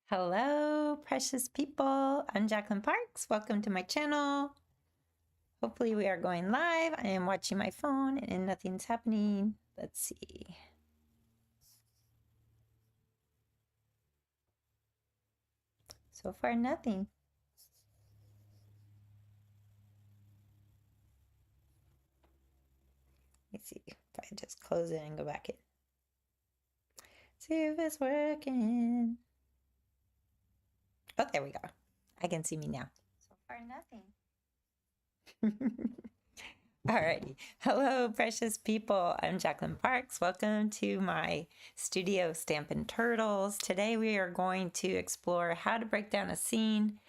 Hello, precious people. I'm Jacqueline Parks. Welcome to my channel. Hopefully we are going live. I am watching my phone and nothing's happening. Let's see. So far, nothing. Let's see if I just close it and go back in. See if it's working. Oh, there we go. I can see me now. So far, nothing. Alrighty. Hello, precious people. I'm Jacqueline Parks. Welcome to my studio Stampin' Turtles. Today we are going to explore how to break down a scene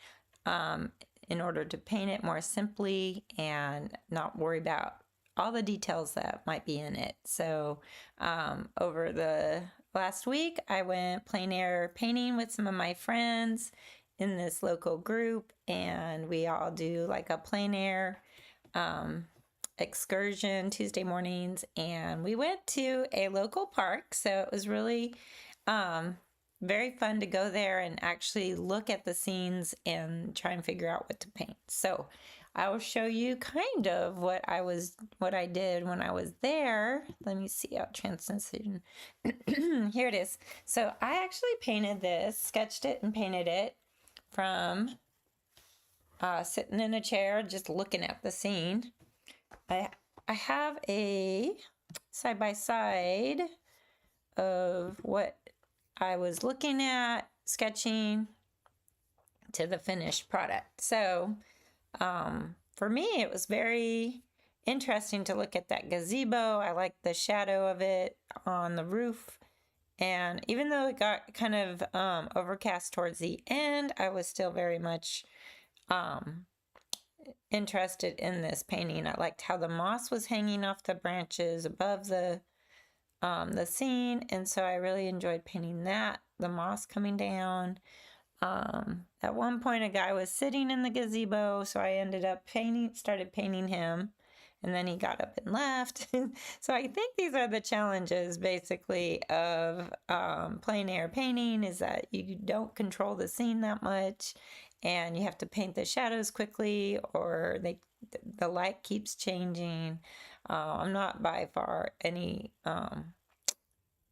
in order to paint it more simply and not worry about all the details that might be in it. So over the last week, I went plein air painting with some of my friends in this local group, and we all do like a plein air excursion Tuesday mornings, and we went to a local park, so it was really very fun to go there and actually look at the scenes and try and figure out what to paint. So I will show you kind of what I did when I was there. Let me see how transition. Here it is. So I actually painted this, sketched it and painted it from sitting in a chair just looking at the scene. I have a side-by-side of what I was looking at, sketching, to the finished product. So for me, it was very interesting to look at that gazebo. I liked the shadow of it on the roof. And even though it got kind of overcast towards the end, I was still very much interested in this painting. I liked how the moss was hanging off the branches above the scene, and so I really enjoyed painting that. The moss coming down. At one point, a guy was sitting in the gazebo, so I ended up started painting him, and then he got up and left. So I think these are the challenges, basically, of plein air painting, is that you don't control the scene that much, and you have to paint the shadows quickly, or the light keeps changing. I'm not by far any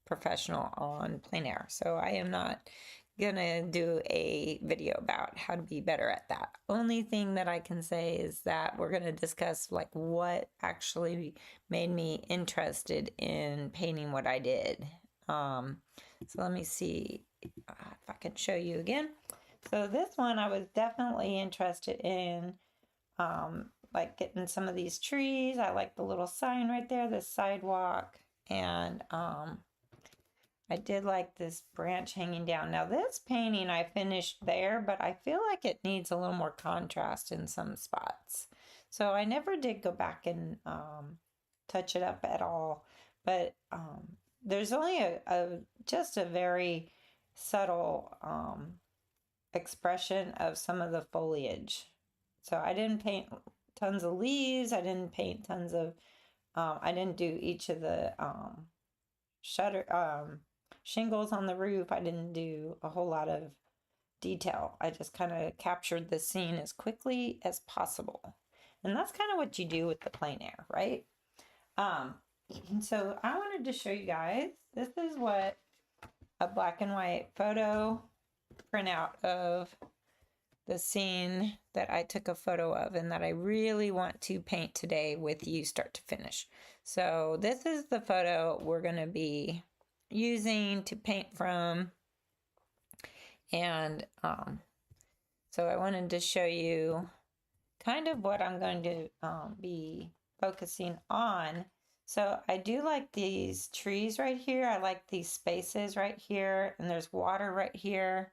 professional on plein air, so I am not gonna do a video about how to be better at that. Only thing that I can say is that we're gonna discuss like what actually made me interested in painting what I did. So let me see if I can show you again. So this one I was definitely interested in, like getting some of these trees. I like the little sign right there, the sidewalk, and I did like this branch hanging down. Now this painting I finished there, but I feel like it needs a little more contrast in some spots. So I never did go back and touch it up at all. But there's only just a very subtle expression of some of the foliage. So I didn't paint tons of leaves. I didn't paint tons of, I didn't do each of the shingles on the roof. I didn't do a whole lot of detail. I just kind of captured the scene as quickly as possible. And that's kind of what you do with the plein air, right? So I wanted to show you guys, this is what a black and white photo printout of the scene that I took a photo of and that I really want to paint today with you start to finish. So this is the photo we're going to be using to paint from, and so I wanted to show you kind of what I'm going to be focusing on. So I do like these trees right here. I like these spaces right here, and there's water right here.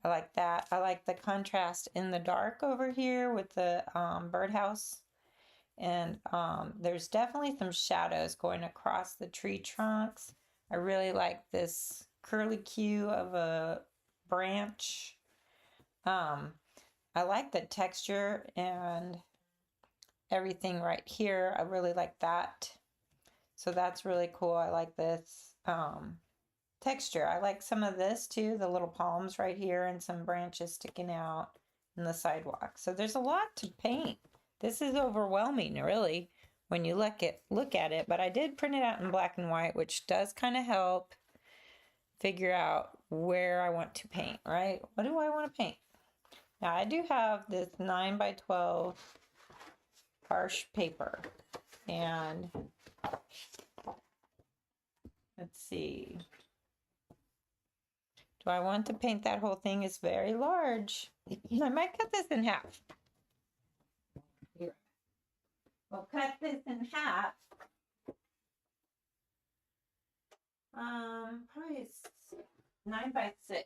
I like that. I like the contrast in the dark over here with the birdhouse. And there's definitely some shadows going across the tree trunks. I really like this curlicue of a branch. I like the texture and everything right here. I really like that. So that's really cool. I like this. texture. I like some of this too, the little palms right here and some branches sticking out in the sidewalk. So there's a lot to paint. This is overwhelming, really, when you look at it, but I did print it out in black and white, which does kind of help figure out where I want to paint, right? What do I want to paint? Now I do have this 9 by 12 harsh paper, and let's see. Do I want to paint that whole thing? It's very large. I might cut this in half. We'll cut this in half. Probably 9 by 6.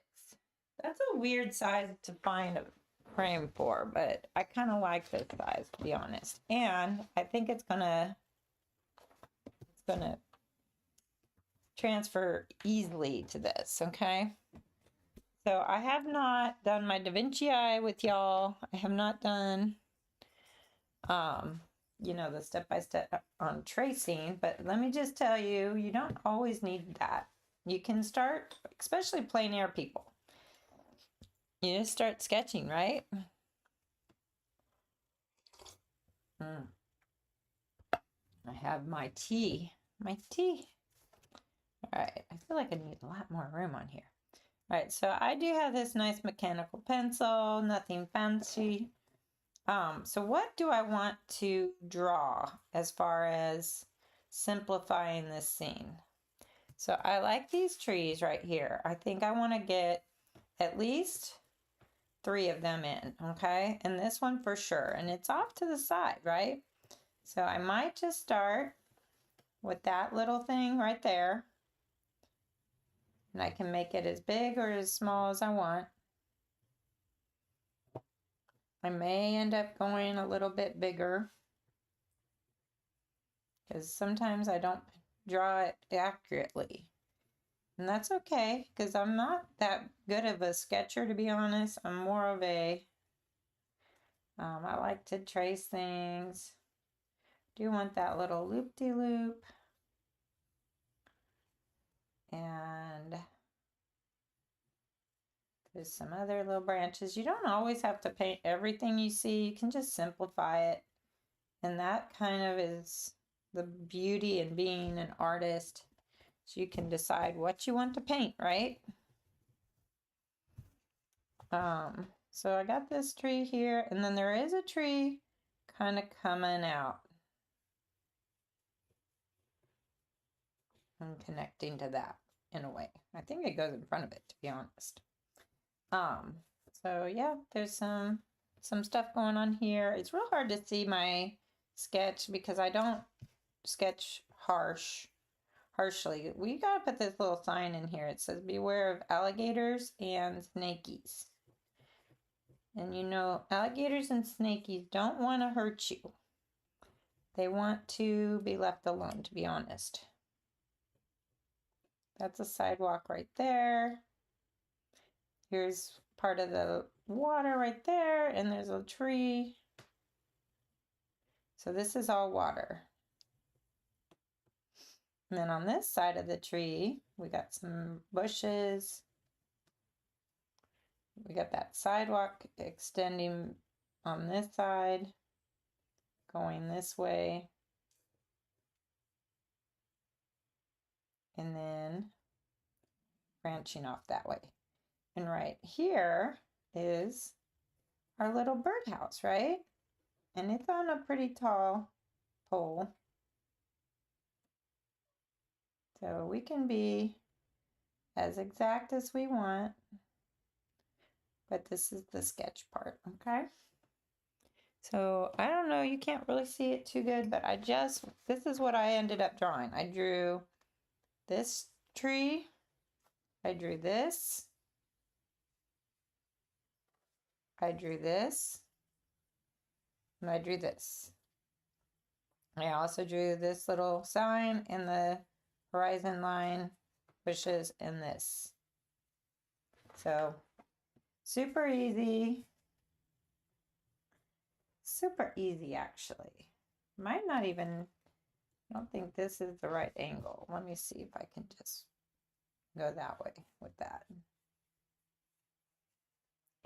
That's a weird size to find a frame for, but I kind of like this size, to be honest. And I think it's gonna transfer easily to this, okay? So I have not done my Da Vinci eye with y'all. I have not done, you know, the step-by-step on tracing, but let me just tell you, you don't always need that. You can start, especially plein air people. You just start sketching, right? I have my tea. My tea. All right, I feel like I need a lot more room on here. All right, so I do have this nice mechanical pencil, nothing fancy. So what do I want to draw as far as simplifying this scene? So I like these trees right here. I think I want to get at least 3 of them in, okay? And this one for sure. And it's off to the side, right? So I might just start with that little thing right there. And I can make it as big or as small as I want. I may end up going a little bit bigger, because sometimes I don't draw it accurately. And that's okay, because I'm not that good of a sketcher, to be honest. I'm more of a, I like to trace things. Do want that little loop-de-loop. And there's some other little branches. You don't always have to paint everything you see. You can just simplify it. And that kind of is the beauty in being an artist. So you can decide what you want to paint, right? So I got this tree here, and then there is a tree kind of coming out and connecting to that in a way. I think it goes in front of it, to be honest. So yeah, there's some stuff going on here. It's real hard to see my sketch because I don't sketch harshly. We gotta put this little sign in here. It says beware of alligators and snakies. And you know, alligators and snakies don't want to hurt you. They want to be left alone, to be honest. That's a sidewalk right there. Here's part of the water right there, and there's a tree. So this is all water. And then on this side of the tree, we got some bushes. We got that sidewalk extending on this side, going this way. And then branching off that way. And right here is our little birdhouse, right? And it's on a pretty tall pole. So we can be as exact as we want, but this is the sketch part, okay? So I don't know, you can't really see it too good, but this is what I ended up drawing. I drew this tree, I drew this, I drew this, and I drew this. I also drew this little sign and the horizon line, bushes, and this. So super easy. Super easy, actually. Might not even, I don't think this is the right angle. Let me see if I can just go that way with that.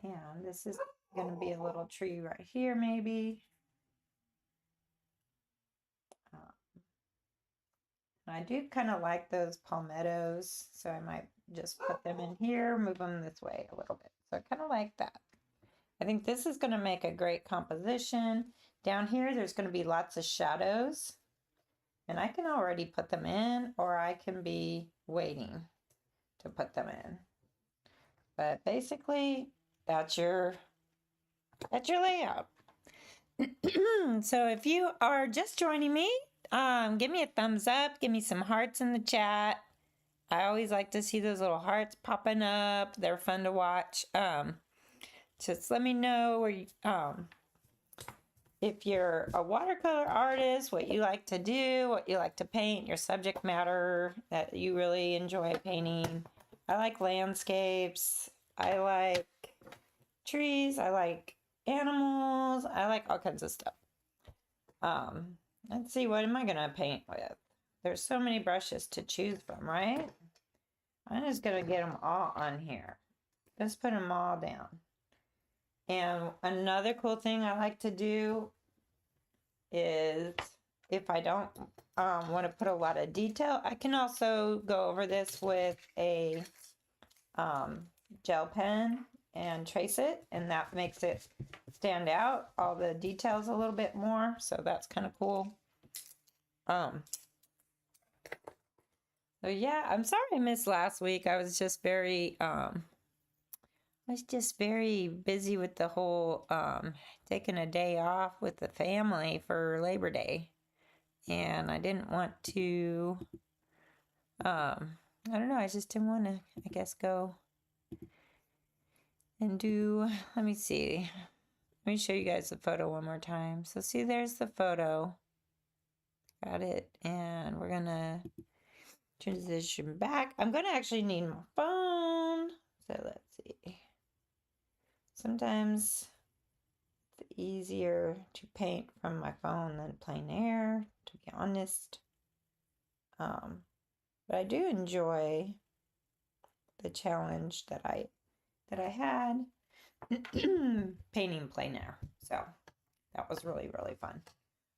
And this is going to be a little tree right here, maybe. I do kind of like those palmettos, so I might just put them in here, move them this way a little bit. So I kind of like that. I think this is going to make a great composition. Down here, there's going to be lots of shadows, and I can already put them in, or I can be waiting to put them in. But basically, that's your layout. So if you are just joining me, give me a thumbs up, give me some hearts in the chat. I always like to see those little hearts popping up. They're fun to watch. Just let me know where you, if you're a watercolor artist, what you like to do, what you like to paint, your subject matter that you really enjoy painting. I like landscapes. I like trees. I like animals. I like all kinds of stuff. Let's see, what am I gonna paint with? There's so many brushes to choose from, right? I'm just gonna get them all on here. Let's put them all down. And another cool thing I like to do is, if I don't want to put a lot of detail, I can also go over this with a gel pen and trace it, and that makes it stand out, all the details a little bit more, so that's kind of cool. So yeah, I'm sorry I missed last week. I was just very busy with the whole taking a day off with the family for Labor Day, and I didn't want to I don't know, I just didn't want to, I guess, go and do, let me see. Let me show you guys the photo one more time. So see, there's the photo. Got it. And we're gonna transition back. I'm gonna actually need my phone. So let's see. Sometimes it's easier to paint from my phone than plein air, to be honest. But I do enjoy the challenge that I had painting plein air. So that was really, really fun.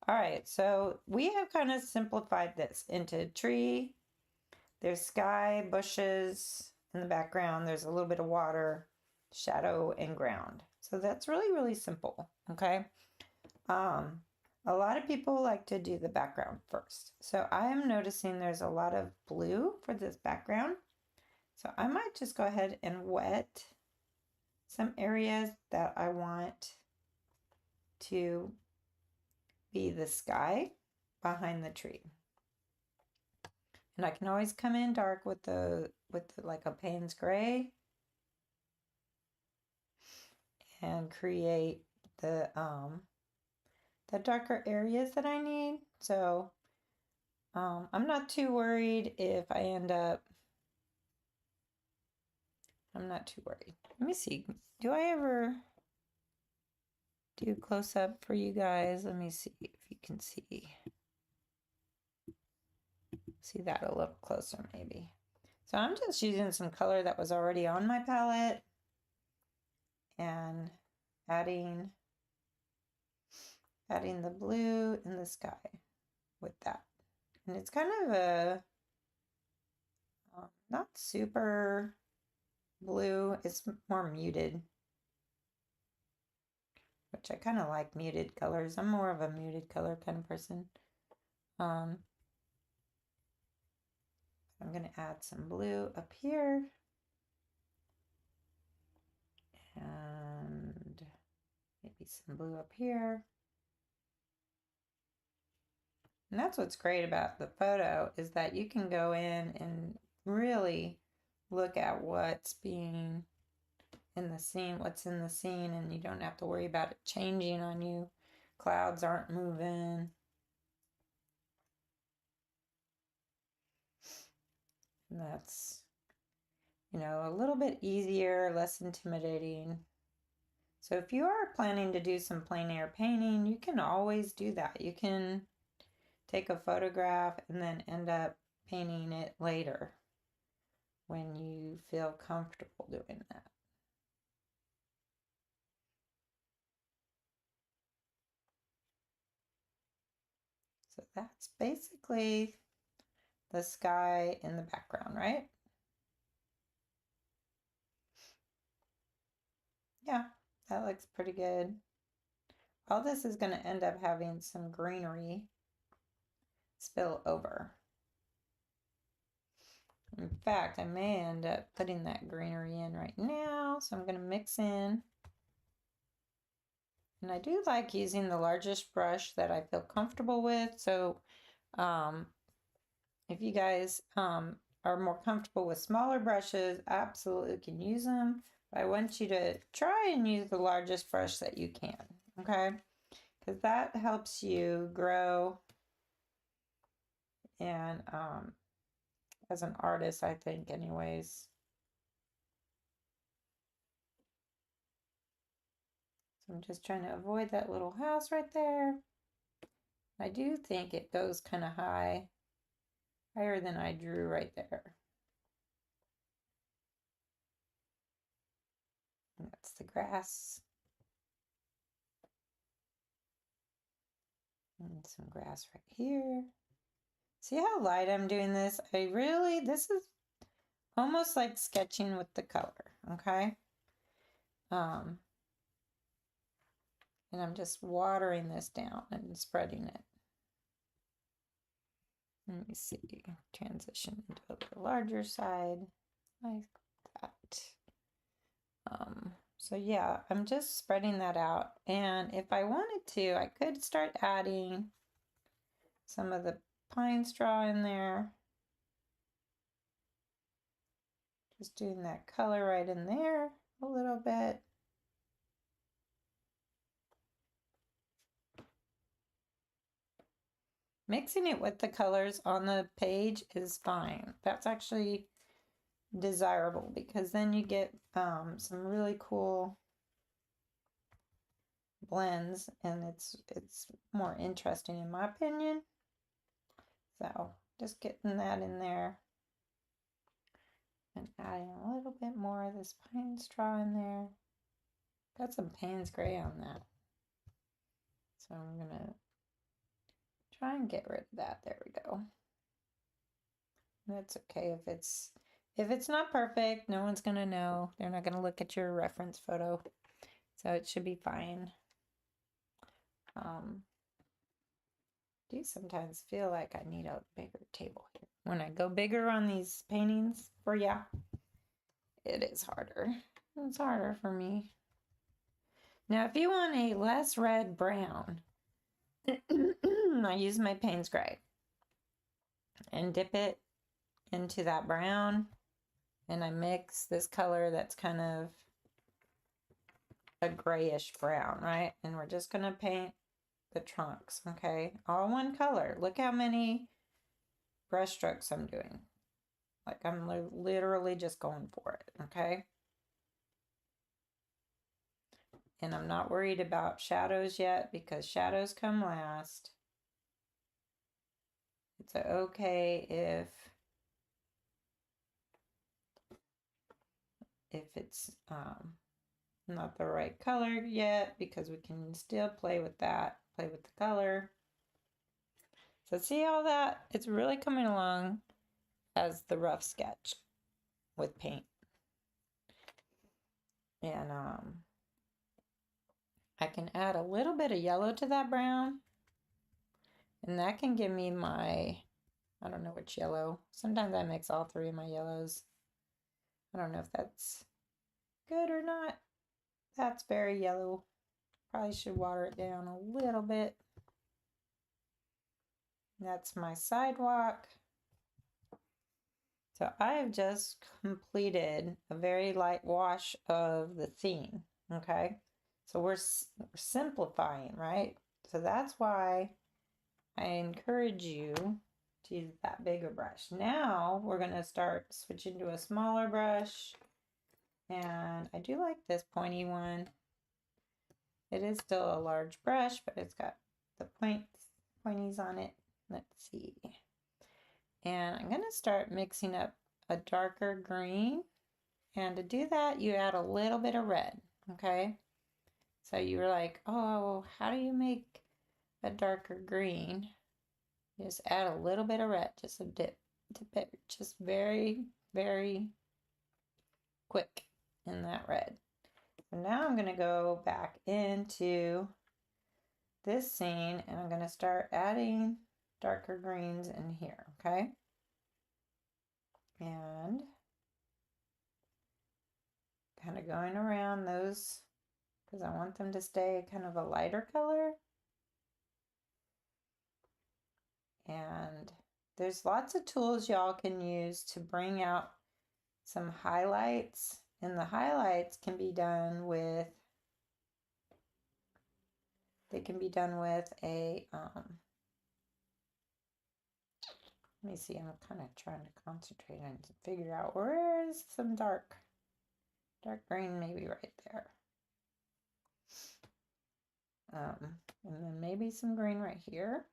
All right, so we have kind of simplified this into tree. There's sky, bushes in the background. There's a little bit of water, shadow, and ground. So that's really, really simple, okay? A lot of people like to do the background first. So I am noticing there's a lot of blue for this background. So I might just go ahead and wet some areas that I want to be the sky behind the tree. And I can always come in dark with the like a Payne's gray and create the darker areas that I need. So I'm not too worried if I end up, I'm not too worried. Let me see. Do I ever do close up for you guys? Let me see if you can see that a little closer maybe. So I'm just using some color that was already on my palette and adding the blue in the sky with that. And it's kind of a not super blue, it's more muted, which I kind of like muted colors. I'm more of a muted color kind of person. I'm going to add some blue up here and maybe some blue up here. And that's what's great about the photo, is that you can go in and really look at what's being in the scene, what's in the scene, and you don't have to worry about it changing on you. Clouds aren't moving. And that's, you know, a little bit easier, less intimidating. So if you are planning to do some plein air painting, you can always do that. You can take a photograph and then end up painting it later. when you feel comfortable doing that. So that's basically the sky in the background, right? Yeah, that looks pretty good. All this is going to end up having some greenery spill over. In fact, I may end up putting that greenery in right now, so I'm going to mix in. And I do like using the largest brush that I feel comfortable with, so if you guys are more comfortable with smaller brushes, absolutely can use them. But I want you to try and use the largest brush that you can, okay? Because that helps you grow and as an artist, I think, anyways. So I'm just trying to avoid that little house right there. I do think it goes kind of high, higher than I drew right there. And that's the grass. And some grass right here. See how light I'm doing this? This is almost like sketching with the color, okay? And I'm just watering this down and spreading it. Let me see, transition into a larger side like that. So yeah, I'm just spreading that out. And if I wanted to, I could start adding some of the pine straw in there. Just doing that color right in there a little bit. Mixing it with the colors on the page is fine. That's actually desirable because then you get some really cool blends and it's more interesting in my opinion. So just getting that in there and adding a little bit more of this pine straw in there. Got some Payne's gray on that. So I'm gonna try and get rid of that. There we go. That's okay if it's not perfect, no one's gonna know. They're not gonna look at your reference photo. So it should be fine. Do sometimes feel like I need a bigger table here. When I go bigger on these paintings, for yeah, it is harder. It's harder for me. Now, if you want a less red brown, I use my Payne's gray and dip it into that brown, and I mix this color that's kind of a grayish brown, right? And we're just gonna paint the trunks, okay? All one color. Look how many brush strokes I'm doing. Like I'm literally just going for it, okay? And I'm not worried about shadows yet because shadows come last. It's okay if it's not the right color yet because we can still play with that, play with the color. So see all that? It's really coming along as the rough sketch with paint. And I can add a little bit of yellow to that brown. And that can give me my, I don't know which yellow. Sometimes I mix all three of my yellows. I don't know if that's good or not. That's very yellow. Probably should water it down a little bit. That's my sidewalk. So I have just completed a very light wash of the theme, okay? So we're simplifying, right? So that's why I encourage you to use that bigger brush. Now we're gonna start switching to a smaller brush. And I do like this pointy one. It is still a large brush, but it's got the pointies on it. Let's see. And I'm gonna start mixing up a darker green. And to do that, you add a little bit of red, okay? So you were like, oh, how do you make a darker green? You just add a little bit of red, just a dip it, just very, very quick in that red. So now I'm going to go back into this scene and I'm going to start adding darker greens in here, okay? And kind of going around those because I want them to stay kind of a lighter color. And there's lots of tools y'all can use to bring out some highlights. And the highlights can be done with, they can be done with a, let me see, I'm kind of trying to concentrate and figure out where is some dark green, maybe right there. And then maybe some green right here.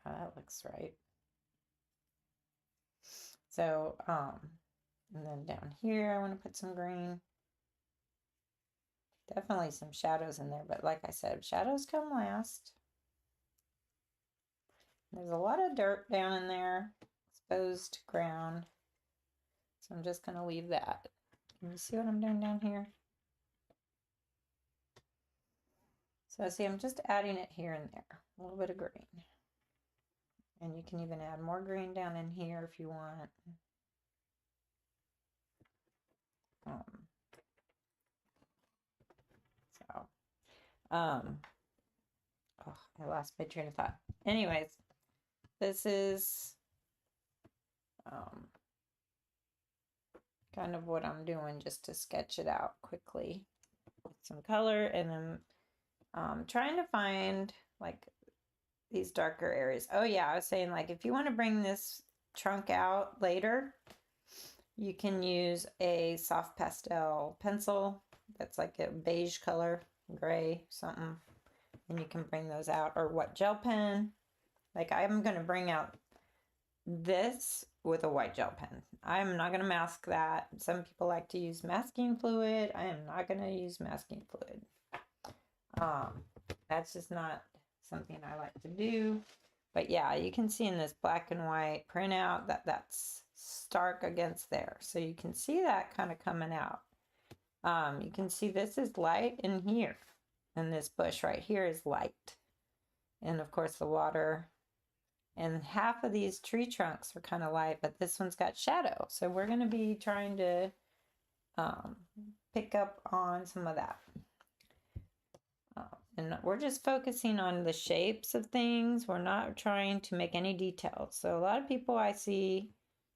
Yeah, that looks right. So, and then down here, I want to put some green. Definitely some shadows in there, but like I said, shadows come last. There's a lot of dirt down in there, exposed ground. So I'm just going to leave that. Can you see what I'm doing down here? So see, I'm just adding it here and there, a little bit of green. And you can even add more green down in here if you want. Oh, I lost my train of thought. Anyways, this is kind of what I'm doing just to sketch it out quickly with some color, and then trying to find like these darker areas. Oh yeah, I was saying, like, if you want to bring this trunk out later, you can use a soft pastel pencil that's like a beige color, gray, something, and you can bring those out, or what, gel pen. Like, I'm going to bring out this with a white gel pen. I'm not going to mask that. Some people like to use masking fluid. I am not going to use masking fluid. That's just not something I like to do. But yeah, you can see in this black and white printout that that's stark against there. So you can see that kind of coming out. You can see this is light in here. And this bush right here is light. And of course the water. And half of these tree trunks are kind of light, but this one's got shadow. So we're going to be trying to pick up on some of that. And we're just focusing on the shapes of things. We're not trying to make any details. So a lot of people I see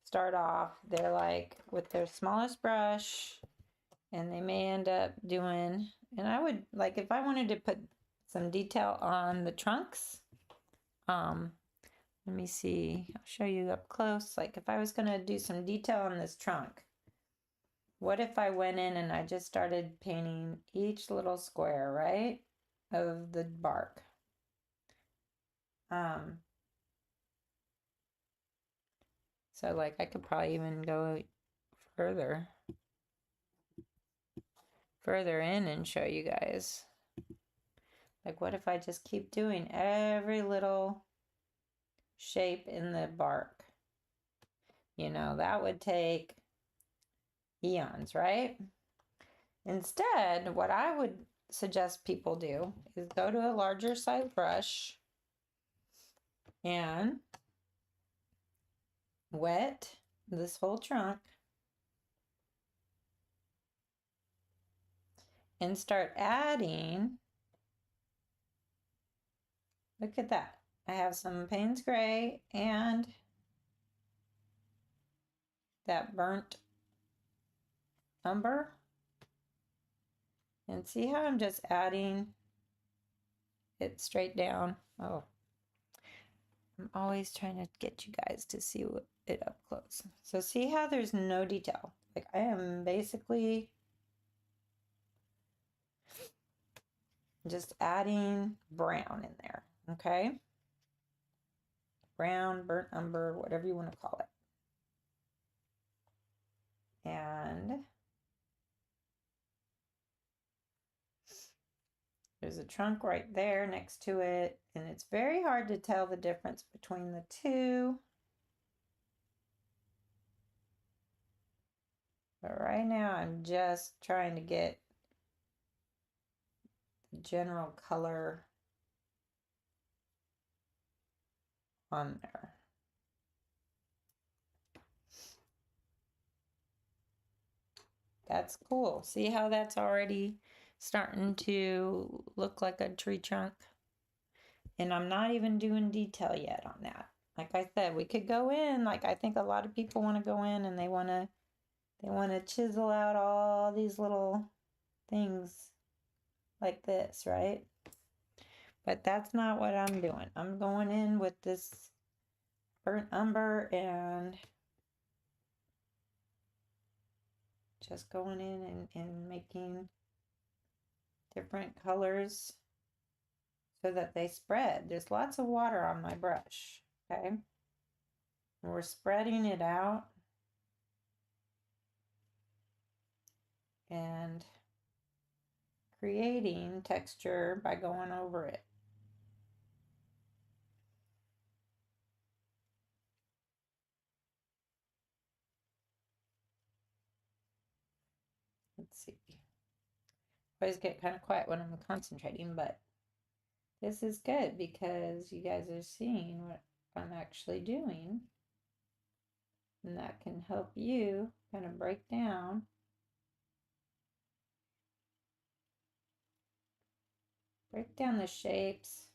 start off, they're like with their smallest brush, and they may end up doing, and I would, like, if I wanted to put some detail on the trunks, let me see, I'll show you up close. Like if I was going to do some detail on this trunk, what if I went in and I just started painting each little square, right, of the bark? So like I could probably even go further in and show you guys. Like what if I just keep doing every little shape in the bark? You know, that would take eons, right? Instead, what I would suggest people do is go to a larger size brush and wet this whole trunk and start adding. Look at that. I have some Payne's Gray and that burnt umber. And see how I'm just adding it straight down. Oh, I'm always trying to get you guys to see it up close. So see how there's no detail. Like I am basically just adding brown in there. okay? Brown, burnt umber, whatever you want to call it. And there's a trunk right there next to it, and it's very hard to tell the difference between the two. But right now I'm just trying to get the general color on there. That's cool. See how that's already starting to look like a tree trunk? And I'm not even doing detail yet on that. Like I said, we could go in, like I think a lot of people want to go in and they want to chisel out all these little things like this, right? But that's not what I'm doing. I'm going in with this burnt umber and just going in and making different colors so that they spread. There's lots of water on my brush, okay? And we're spreading it out and creating texture by going over it. Let's see. I always get kind of quiet when I'm concentrating, but this is good because you guys are seeing what I'm actually doing. And that can help you kind of break down the shapes.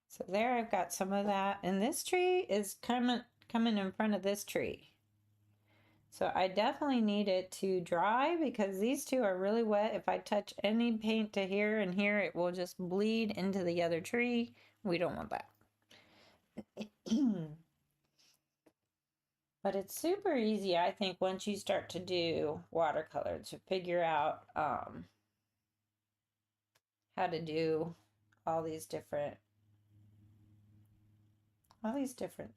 So there I've got some of that. And this tree is coming in front of this tree. So I definitely need it to dry because these two are really wet. If I touch any paint to here and here, it will just bleed into the other tree. We don't want that. But it's super easy, I think, once you start to do watercolor to figure out how to do all these different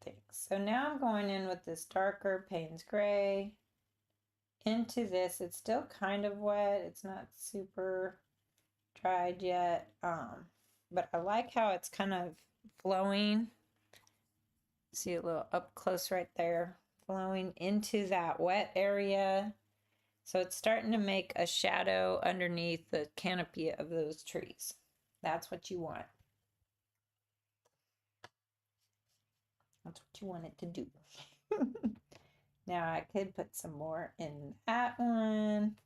things. So now I'm going in with this darker Payne's Gray into this. It's still kind of wet. It's not super dried yet. But I like how it's kind of flowing. See a little up close right there, flowing into that wet area. So it's starting to make a shadow underneath the canopy of those trees. That's what you want. That's what you want it to do. Now I could put some more in that one.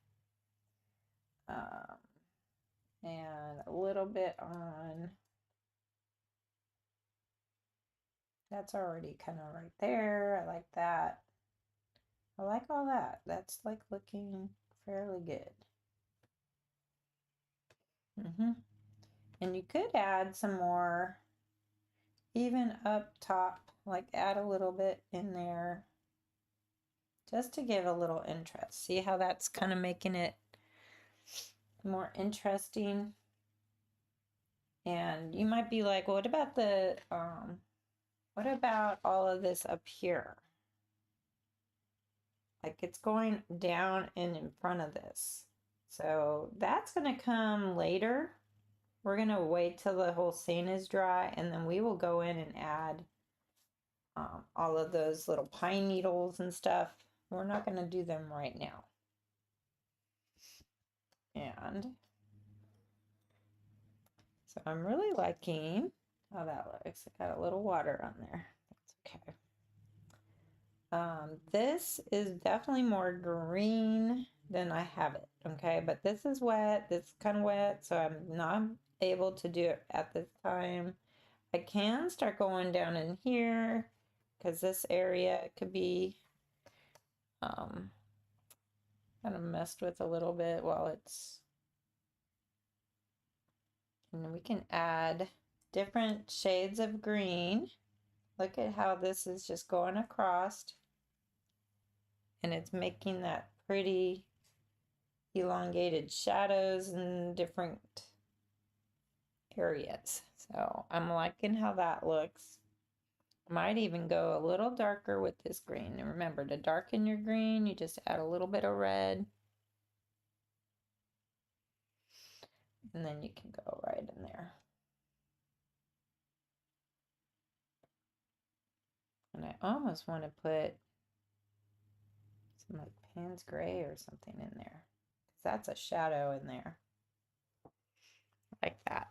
And a little bit on. That's already kind of right there. I like that. I like all that. That's like looking fairly good. And you could add some more even up top, like add a little bit in there just to give a little interest. See how that's kind of making it more interesting? And you might be like, well, what about what about all of this up here? Like it's going down and in front of this. So that's going to come later. We're going to wait till the whole scene is dry and then we will go in and add all of those little pine needles and stuff. We're not going to do them right now. And so I'm really liking how that looks. I got a little water on there. That's okay. This is definitely more green than I have it, okay? But this is wet. This is kind of wet, so I'm not able to do it at this time. I can start going down in here because this area could be kind of messed with a little bit while it's, and we can add different shades of green. Look at how this is just going across and it's making that pretty elongated shadows in different areas. So I'm liking how that looks. Might even go a little darker with this green. And remember, to darken your green, you just add a little bit of red. And then you can go right in there. And I almost want to put some like Payne's gray or something in there. Because that's a shadow in there. Like that.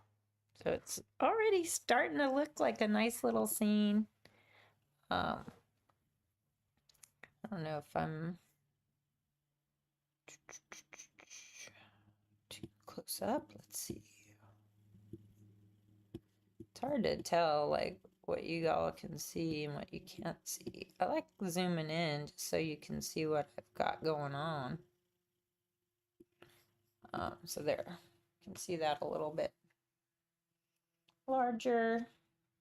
So it's already starting to look like a nice little scene. I don't know if I'm too close up. Let's see. It's hard to tell like what you all can see and what you can't see. I like zooming in just so you can see what I've got going on. So there, you can see that a little bit larger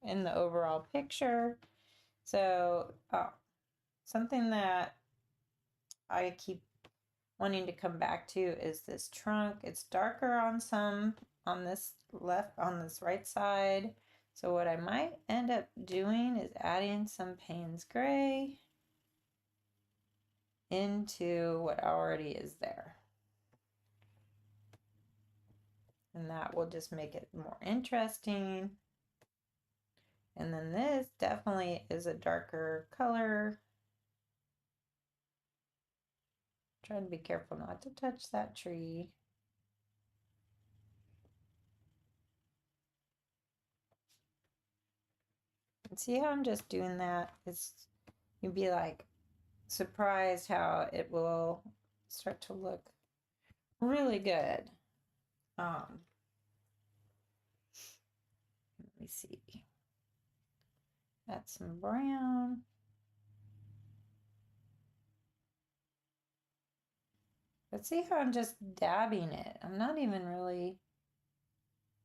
in the overall picture. So something that I keep wanting to come back to is this trunk. It's darker on some, on this right side. So what I might end up doing is adding some Payne's gray into what already is there. And that will just make it more interesting. And then this definitely is a darker color. Trying to be careful not to touch that tree. And see how I'm just doing that? You'd be like surprised how it will start to look really good. Let me see. Add some brown. But see how I'm just dabbing it. I'm not even really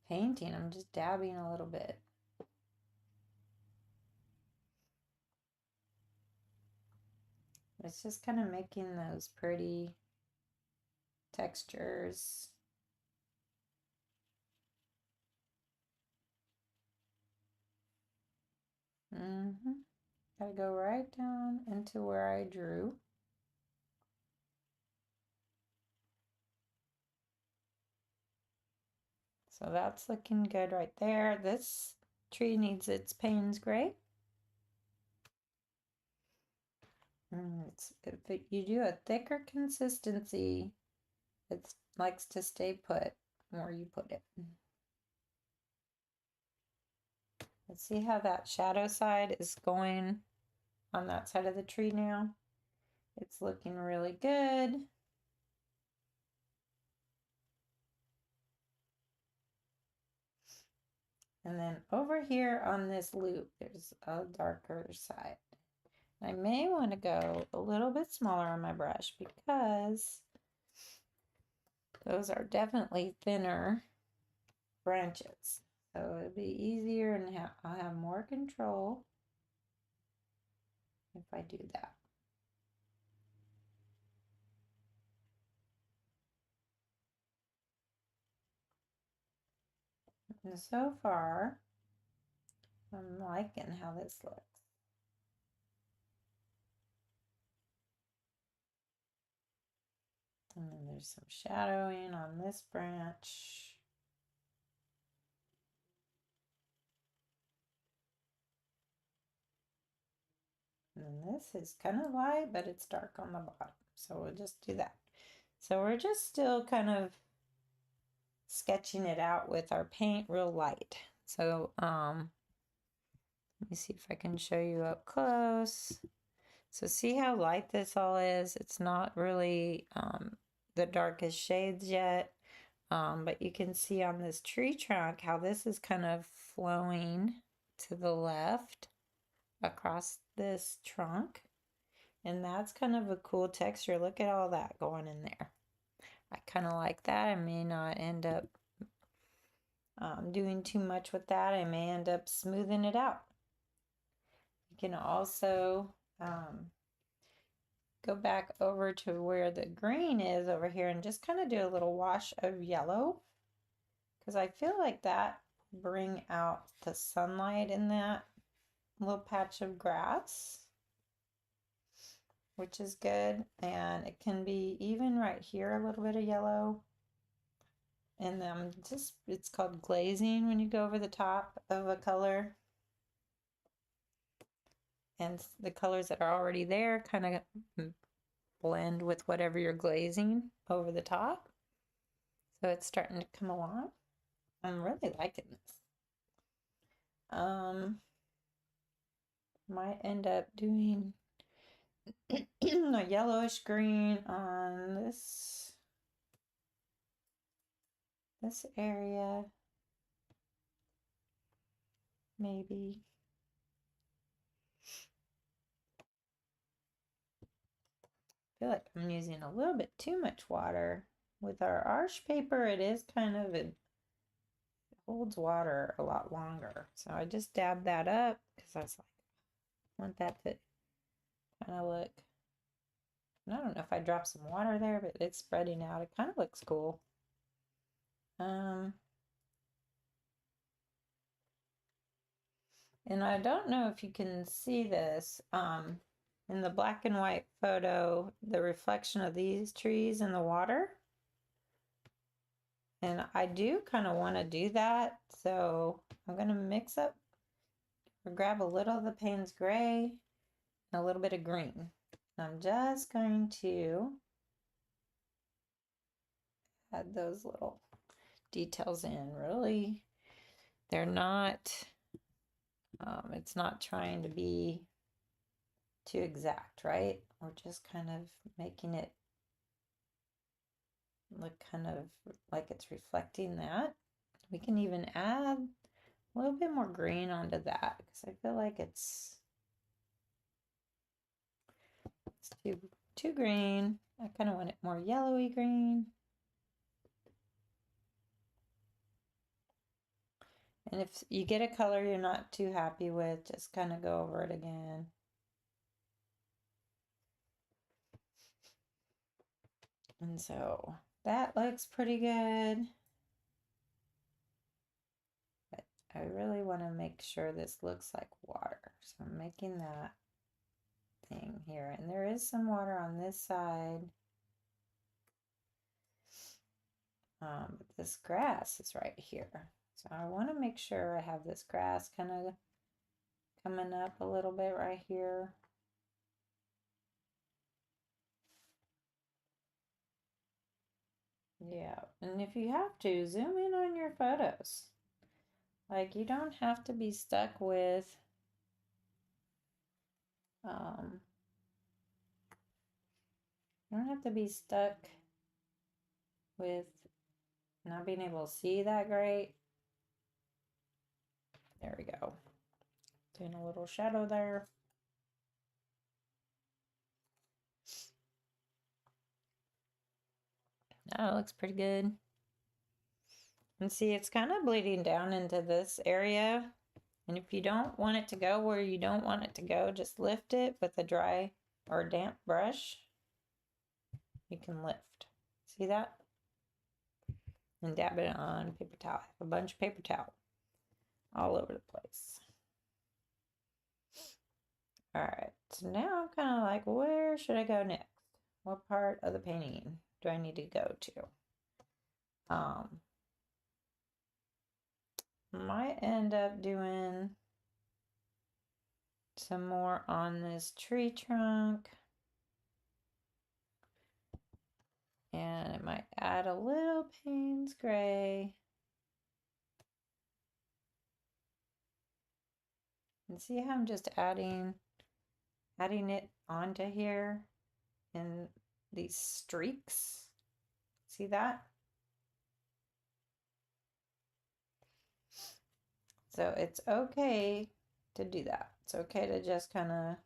painting. I'm just dabbing a little bit. It's just kind of making those pretty textures. Gotta go right down into where I drew. So that's looking good right there. This tree needs its Payne's gray. If you do a thicker consistency, it likes to stay put where you put it. Let's see how that shadow side is going on that side of the tree now. It's looking really good. And then over here on this loop, there's a darker side. I may want to go a little bit smaller on my brush because those are definitely thinner branches. So it'll be easier and I'll have more control if I do that. And so far, I'm liking how this looks. And then there's some shadowing on this branch. And then this is kind of light, but it's dark on the bottom. So we'll just do that. So we're just still kind of sketching it out with our paint real light. So let me see if I can show you up close. So see how light this all is? It's not really the darkest shades yet, but you can see on this tree trunk how this is kind of flowing to the left across this trunk. And that's kind of a cool texture. Look at all that going in there. I kind of like that. I may not end up doing too much with that. I may end up smoothing it out. You can also go back over to where the green is over here and just kind of do a little wash of yellow, because I feel like that bring out the sunlight in that little patch of grass, which is good. And it can be even right here, a little bit of yellow. And then just, it's called glazing when you go over the top of a color. And the colors that are already there kind of blend with whatever you're glazing over the top. So it's starting to come along. I'm really liking this. Might end up doing a yellowish green on this area, maybe. I feel like I'm using a little bit too much water. With our arch paper, it is kind of, it holds water a lot longer. So I just dabbed that up because I was like, I want that to kind of look, and I don't know if I dropped some water there, but it's spreading out. It kind of looks cool. And I don't know if you can see this, in the black and white photo, the reflection of these trees in the water. And I do kind of want to do that. So I'm going to mix up or grab a little of the Payne's Gray and a little bit of green. I'm just going to add those little details in. Really, they're not, it's not trying to be too exact, right? We're just kind of making it look kind of like it's reflecting that. We can even add a little bit more green onto that because I feel like it's too green. I kind of want it more yellowy green. And if you get a color you're not too happy with, just kind of go over it again. And so that looks pretty good. But I really want to make sure this looks like water. So I'm making that thing here. And there is some water on this side. But this grass is right here. So I want to make sure I have this grass kind of coming up a little bit right here. Yeah, and if you have to, zoom in on your photos. Like, you don't have to be stuck with you don't have to be stuck with not being able to see that great. There we go. Doing a little shadow there. Oh, it looks pretty good. And see, it's kind of bleeding down into this area. And if you don't want it to go where you don't want it to go, just lift it with a dry or damp brush. You can lift. See that? And dab it on paper towel. I have a bunch of paper towel all over the place. All right, so now I'm kind of like, where should I go next? What part of the painting do I need to go to? Might end up doing some more on this tree trunk. And it might add a little Payne's Gray. And see how I'm just adding it onto here in these streaks. See that? So it's okay to do that. It's okay to just kind of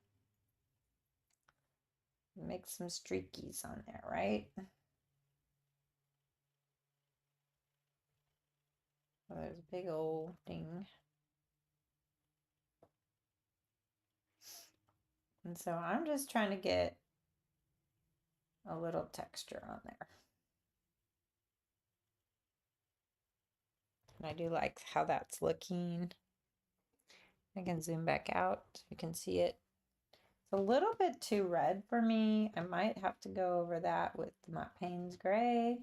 make some streakies on there, right? Oh, there's a big old thing. And so I'm just trying to get a little texture on there. And I do like how that's looking. I can zoom back out. You can see it. It's a little bit too red for me. I might have to go over that with my Payne's Gray.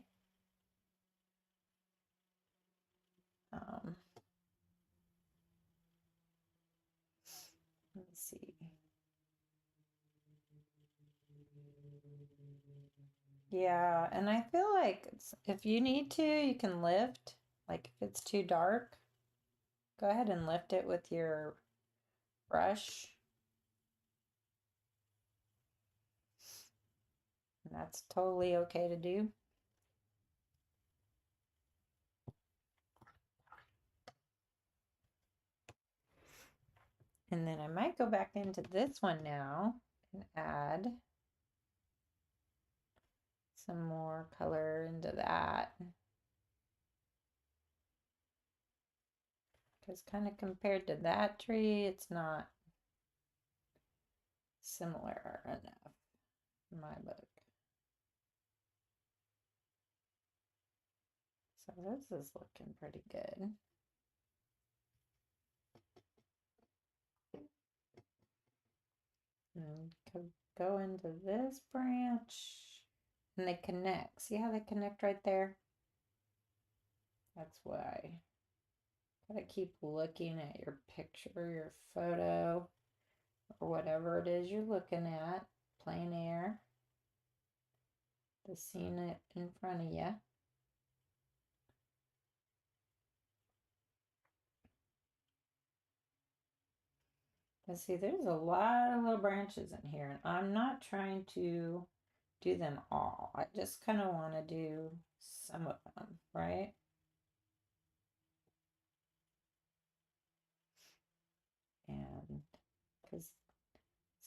Let's see. Yeah, and I feel like if you need to, you can lift. Like if it's too dark, go ahead and lift it with your brush. And that's totally okay to do. And then I might go back into this one now and add some more color into that. Because kind of compared to that tree, it's not similar enough in my book. So this is looking pretty good. And could go into this branch and they connect. See how they connect right there? That's why. Gotta keep looking at your picture, your photo, or whatever it is you're looking at. Plein air. The scene in front of you. And see, there's a lot of little branches in here, and I'm not trying to do them all. I just kind of want to do some of them, right? And because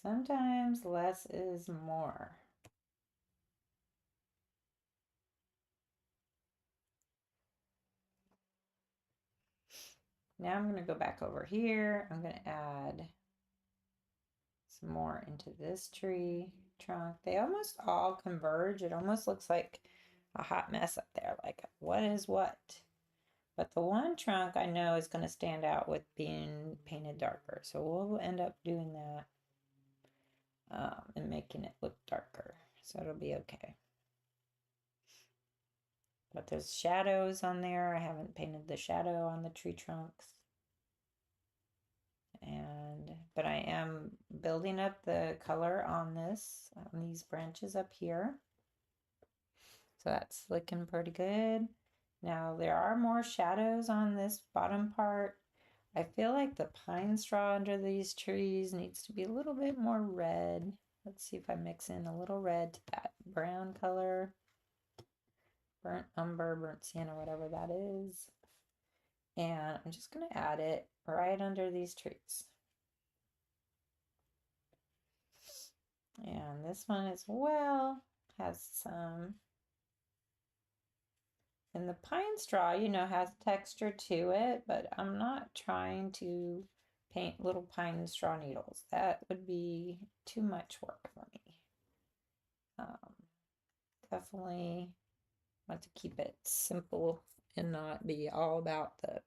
sometimes less is more. Now I'm going to go back over here. I'm going to add some more into this tree trunk. They almost all converge. It almost looks like a hot mess up there. Like, what is what? But the one trunk I know is going to stand out with being painted darker. So we'll end up doing that and making it look darker. So it'll be okay. But there's shadows on there. I haven't painted the shadow on the tree trunks. But I am building up the color on these branches up here. So that's looking pretty good. Now there are more shadows on this bottom part. I feel like the pine straw under these trees needs to be a little bit more red. Let's see if I mix in a little red to that brown color. Burnt umber, burnt sienna, whatever that is. And I'm just going to add it right under these trees. And this one as well has some. And the pine straw, you know, has texture to it, but I'm not trying to paint little pine straw needles. That would be too much work for me. Definitely want to keep it simple and not be all about the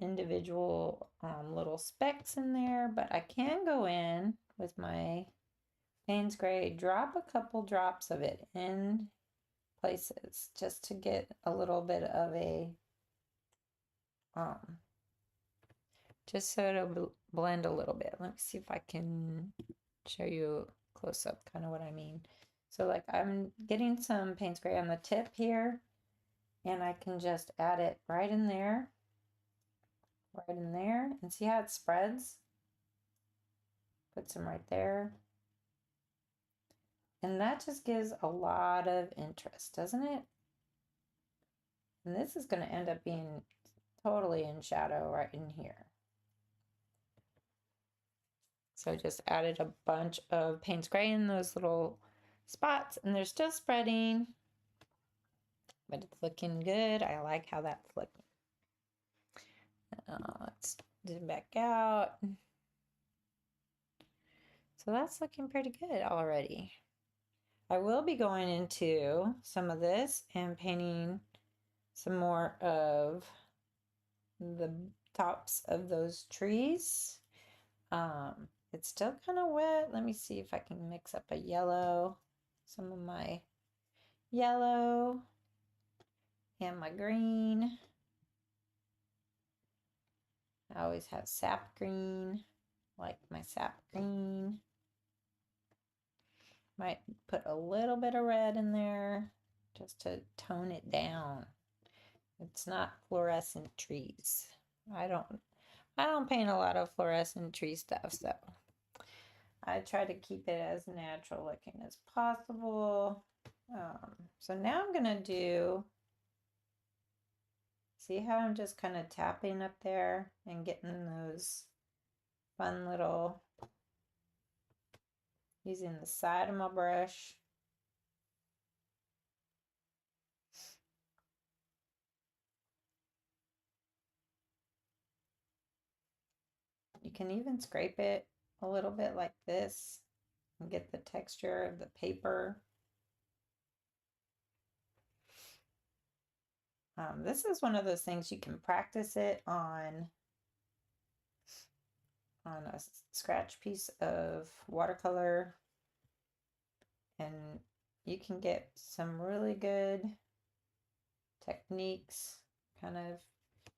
individual little specks in there, but I can go in with my Payne's Gray, drop a couple drops of it in places just to get a little bit of a just so it'll blend a little bit. Let me see if I can show you close up kind of what I mean. So like I'm getting some Payne's Gray on the tip here, and I can just add it right in there, and see how it spreads? Put some right there. And that just gives a lot of interest, doesn't it? And this is going to end up being totally in shadow right in here. So I just added a bunch of Payne's Gray in those little spots, and they're still spreading, but it's looking good. I like how that's looking. Let's zoom back out. So that's looking pretty good already. I will be going into some of this and painting some more of the tops of those trees. It's still kind of wet. Let me see if I can mix up a yellow, some of my yellow and my green. I always have sap green, like my sap green. Might put a little bit of red in there just to tone it down. It's not fluorescent trees. I don't paint a lot of fluorescent tree stuff, so I try to keep it as natural looking as possible. So now I'm gonna see how I'm just kind of tapping up there and getting those fun little, using the side of my brush. You can even scrape it a little bit like this and get the texture of the paper. This is one of those things you can practice it on a scratch piece of watercolor, and you can get some really good techniques. Kind of,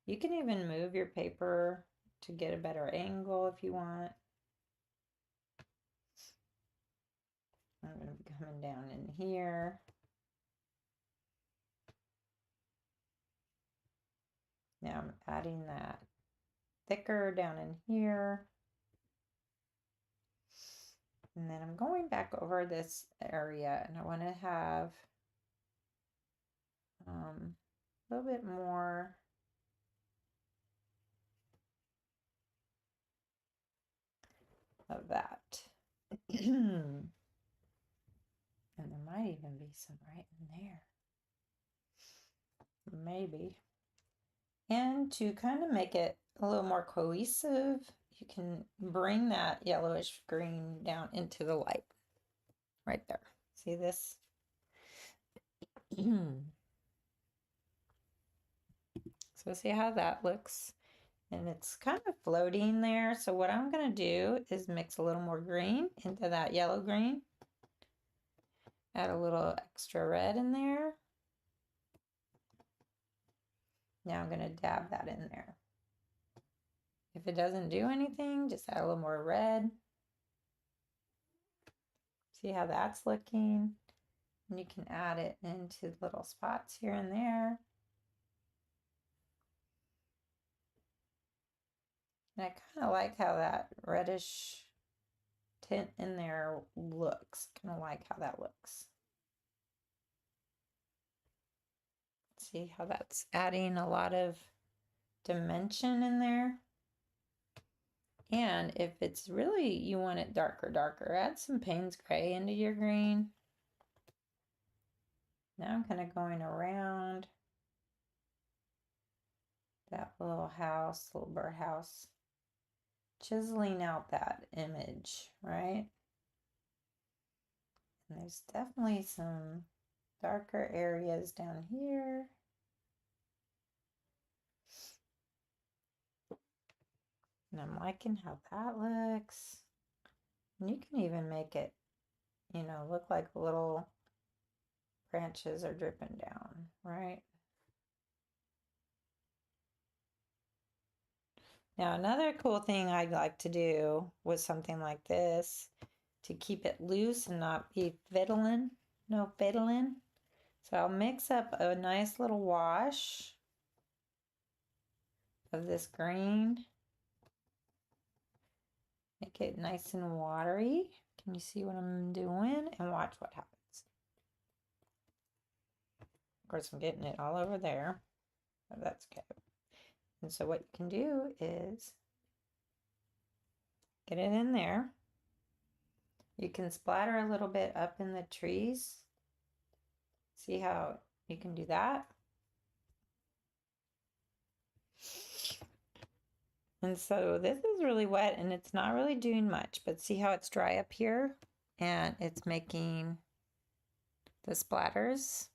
you can even move your paper to get a better angle if you want. I'm going to be coming down in here. Now I'm adding that thicker down in here. And then I'm going back over this area, and I want to have a little bit more of that. And there might even be some right in there. Maybe. And to kind of make it a little more cohesive, you can bring that yellowish green down into the light. Right there. See this? So see how that looks? And it's kind of floating there. So what I'm going to do is mix a little more green into that yellow green. Add a little extra red in there. Now I'm going to dab that in there. If it doesn't do anything, just add a little more red. See how that's looking? And you can add it into little spots here and there. And I kind of like how that reddish tint in there looks. Kind of like how that looks. See how that's adding a lot of dimension in there. And if it's really, you want it darker, add some Payne's Gray into your green. Now I'm kind of going around that little house, little birdhouse, chiseling out that image, right? And there's definitely some darker areas down here. And I'm liking how that looks. And you can even make it, look like little branches are dripping down, right? Now, another cool thing I'd like to do with something like this, to keep it loose and not be fiddling, no fiddling. So I'll mix up a nice little wash of this green. Make it nice and watery. Can you see what I'm doing? And watch what happens. Of course, I'm getting it all over there, but that's okay. And so what you can do is get it in there. You can splatter a little bit up in the trees. See how you can do that? And so this is really wet and it's not really doing much, but see how it's dry up here? And it's making the splatters.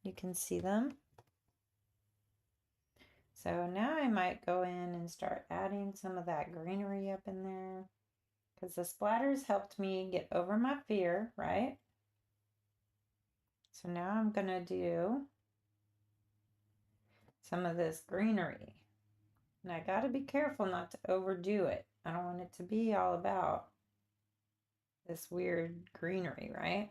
You can see them. So now I might go in and start adding some of that greenery up in there, because the splatters helped me get over my fear, right? So now I'm gonna do some of this greenery. And I gotta be careful not to overdo it. I don't want it to be all about this weird greenery, right?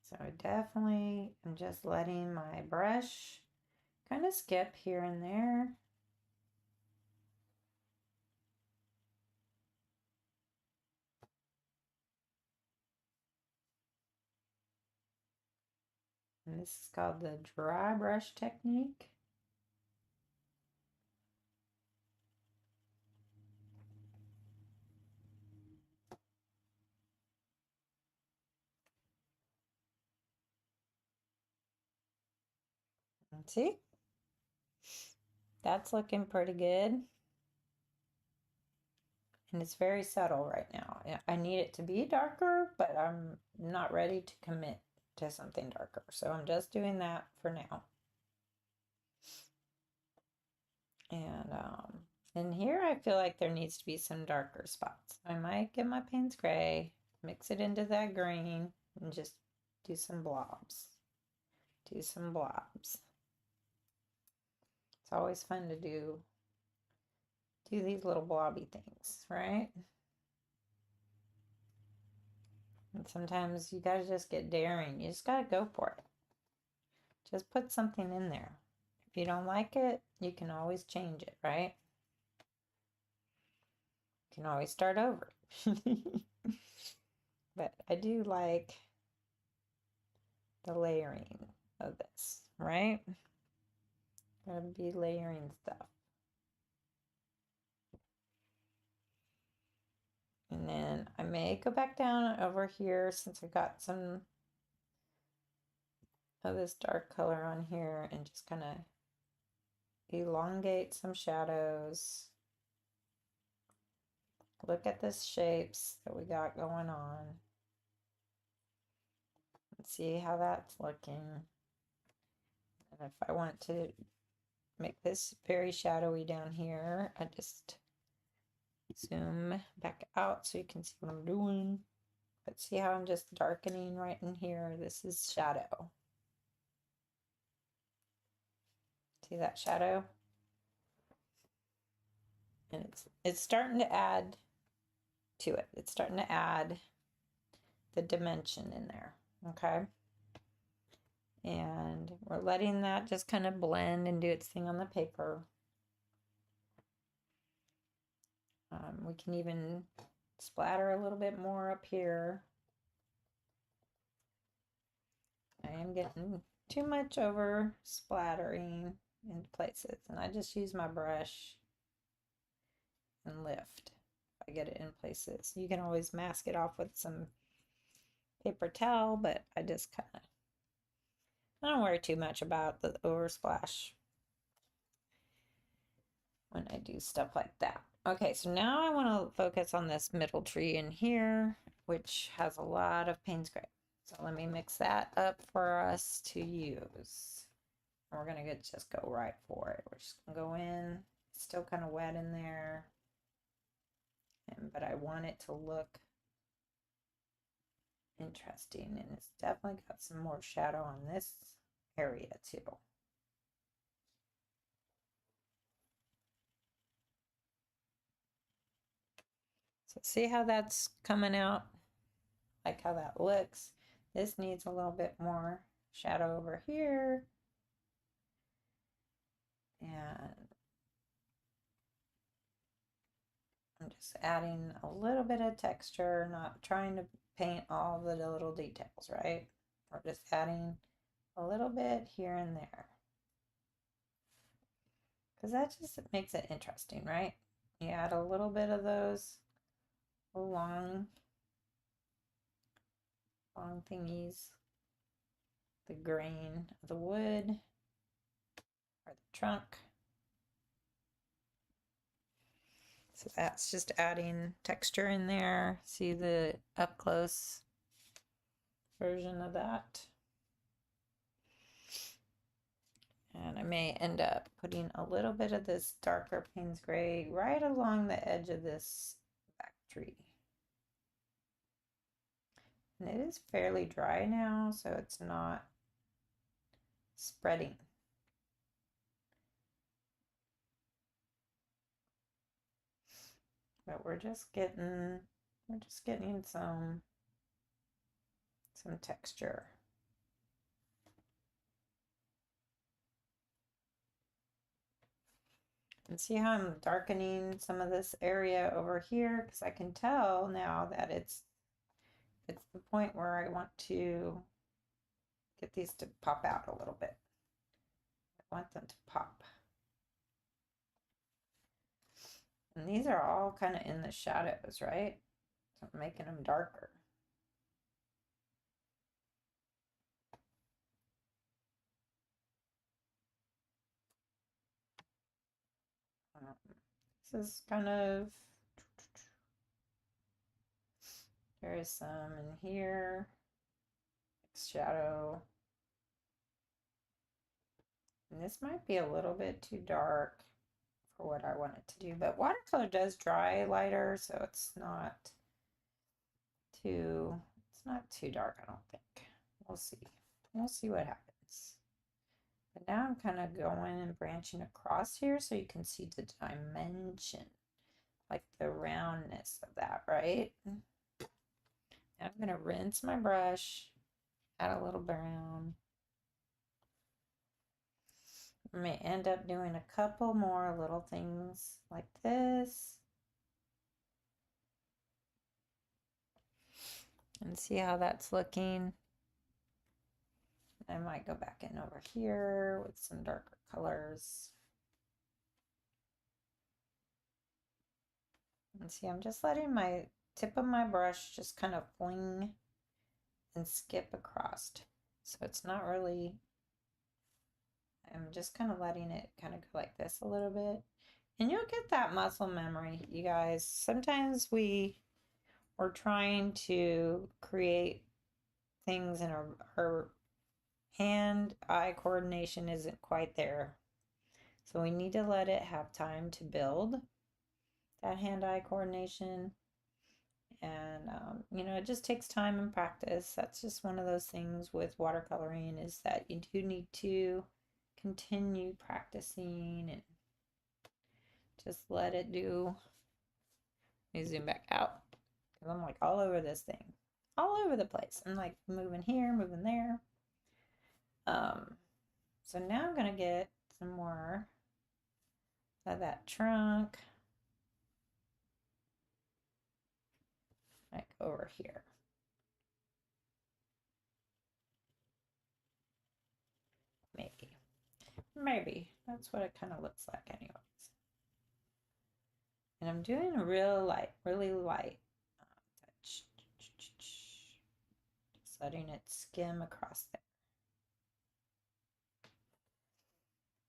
So I definitely am just letting my brush kind of skip here and there. And this is called the dry brush technique. And see? That's looking pretty good. And it's very subtle right now. I need it to be darker, but I'm not ready to commit to something darker. So I'm just doing that for now. And in here, I feel like there needs to be some darker spots. I might get my Payne's Gray, mix it into that green, and just do some blobs. Do some blobs. It's always fun to do these little blobby things, right? And sometimes you gotta just get daring. You just gotta go for it. Just put something in there. If you don't like it, you can always change it, right? You can always start over. But I do like the layering of this, right? Gotta be layering stuff. And then I may go back down over here since I got some of this dark color on here and just kind of elongate some shadows. Look at the shapes that we got going on. Let's see how that's looking. And if I want to make this very shadowy down here, I just zoom back out so you can see what I'm doing. But see how I'm just darkening right in here? This is shadow. See that shadow? And it's starting to add to it. It's starting to add the dimension in there, okay? And we're letting that just kind of blend and do its thing on the paper. We can even splatter a little bit more up here. I am getting too much over splattering in places, and I just use my brush and lift if I get it in places. You can always mask it off with some paper towel, but I just kind of, I don't worry too much about the oversplash when I do stuff like that. Okay, so now I want to focus on this middle tree in here, which has a lot of Payne's Gray. So let me mix that up for us to use. We're gonna just go right for it. We're just gonna go in. It's still kind of wet in there, but I want it to look interesting, and it's definitely got some more shadow on this area too. So see how that's coming out? Like how that looks. This needs a little bit more shadow over here. And I'm just adding a little bit of texture, not trying to paint all the little details, right? We're just adding a little bit here and there. Because that just makes it interesting, right? You add a little bit of those long thingies, the grain of the wood, or the trunk. So that's just adding texture in there. See the up close version of that. And I may end up putting a little bit of this darker Payne's Gray right along the edge of this back tree. And it is fairly dry now, so it's not spreading. But we're just getting some texture. And see how I'm darkening some of this area over here, because I can tell now that it's the point where I want to get these to pop out a little bit. I want them to pop. And these are all kind of in the shadows, right? So I'm making them darker. This is kind of, there is some in here, shadow. And this might be a little bit too dark for what I want it to do, but watercolor does dry lighter, so it's not too dark, I don't think. We'll see. We'll see what happens. But now I'm kind of going and branching across here so you can see the dimension, like the roundness of that, right? Now I'm going to rinse my brush, add a little brown. I may end up doing a couple more little things like this. And see how that's looking. I might go back in over here with some darker colors. And see, I'm just letting my tip of my brush just kind of fling and skip across. So it's not really, I'm just kind of letting it kind of go like this a little bit. And you'll get that muscle memory, you guys. Sometimes we're trying to create things and our hand-eye coordination isn't quite there. So we need to let it have time to build that hand-eye coordination. And, you know, it just takes time and practice. That's just one of those things with watercoloring, is that you do need to continue practicing and just let it do. Let me zoom back out, because I'm like all over this thing, all over the place. I'm like moving here, moving there. So now I'm gonna get some more of that trunk, like over here. Maybe that's what it kind of looks like anyways. And I'm doing a real light, really light touch. Just letting it skim across there.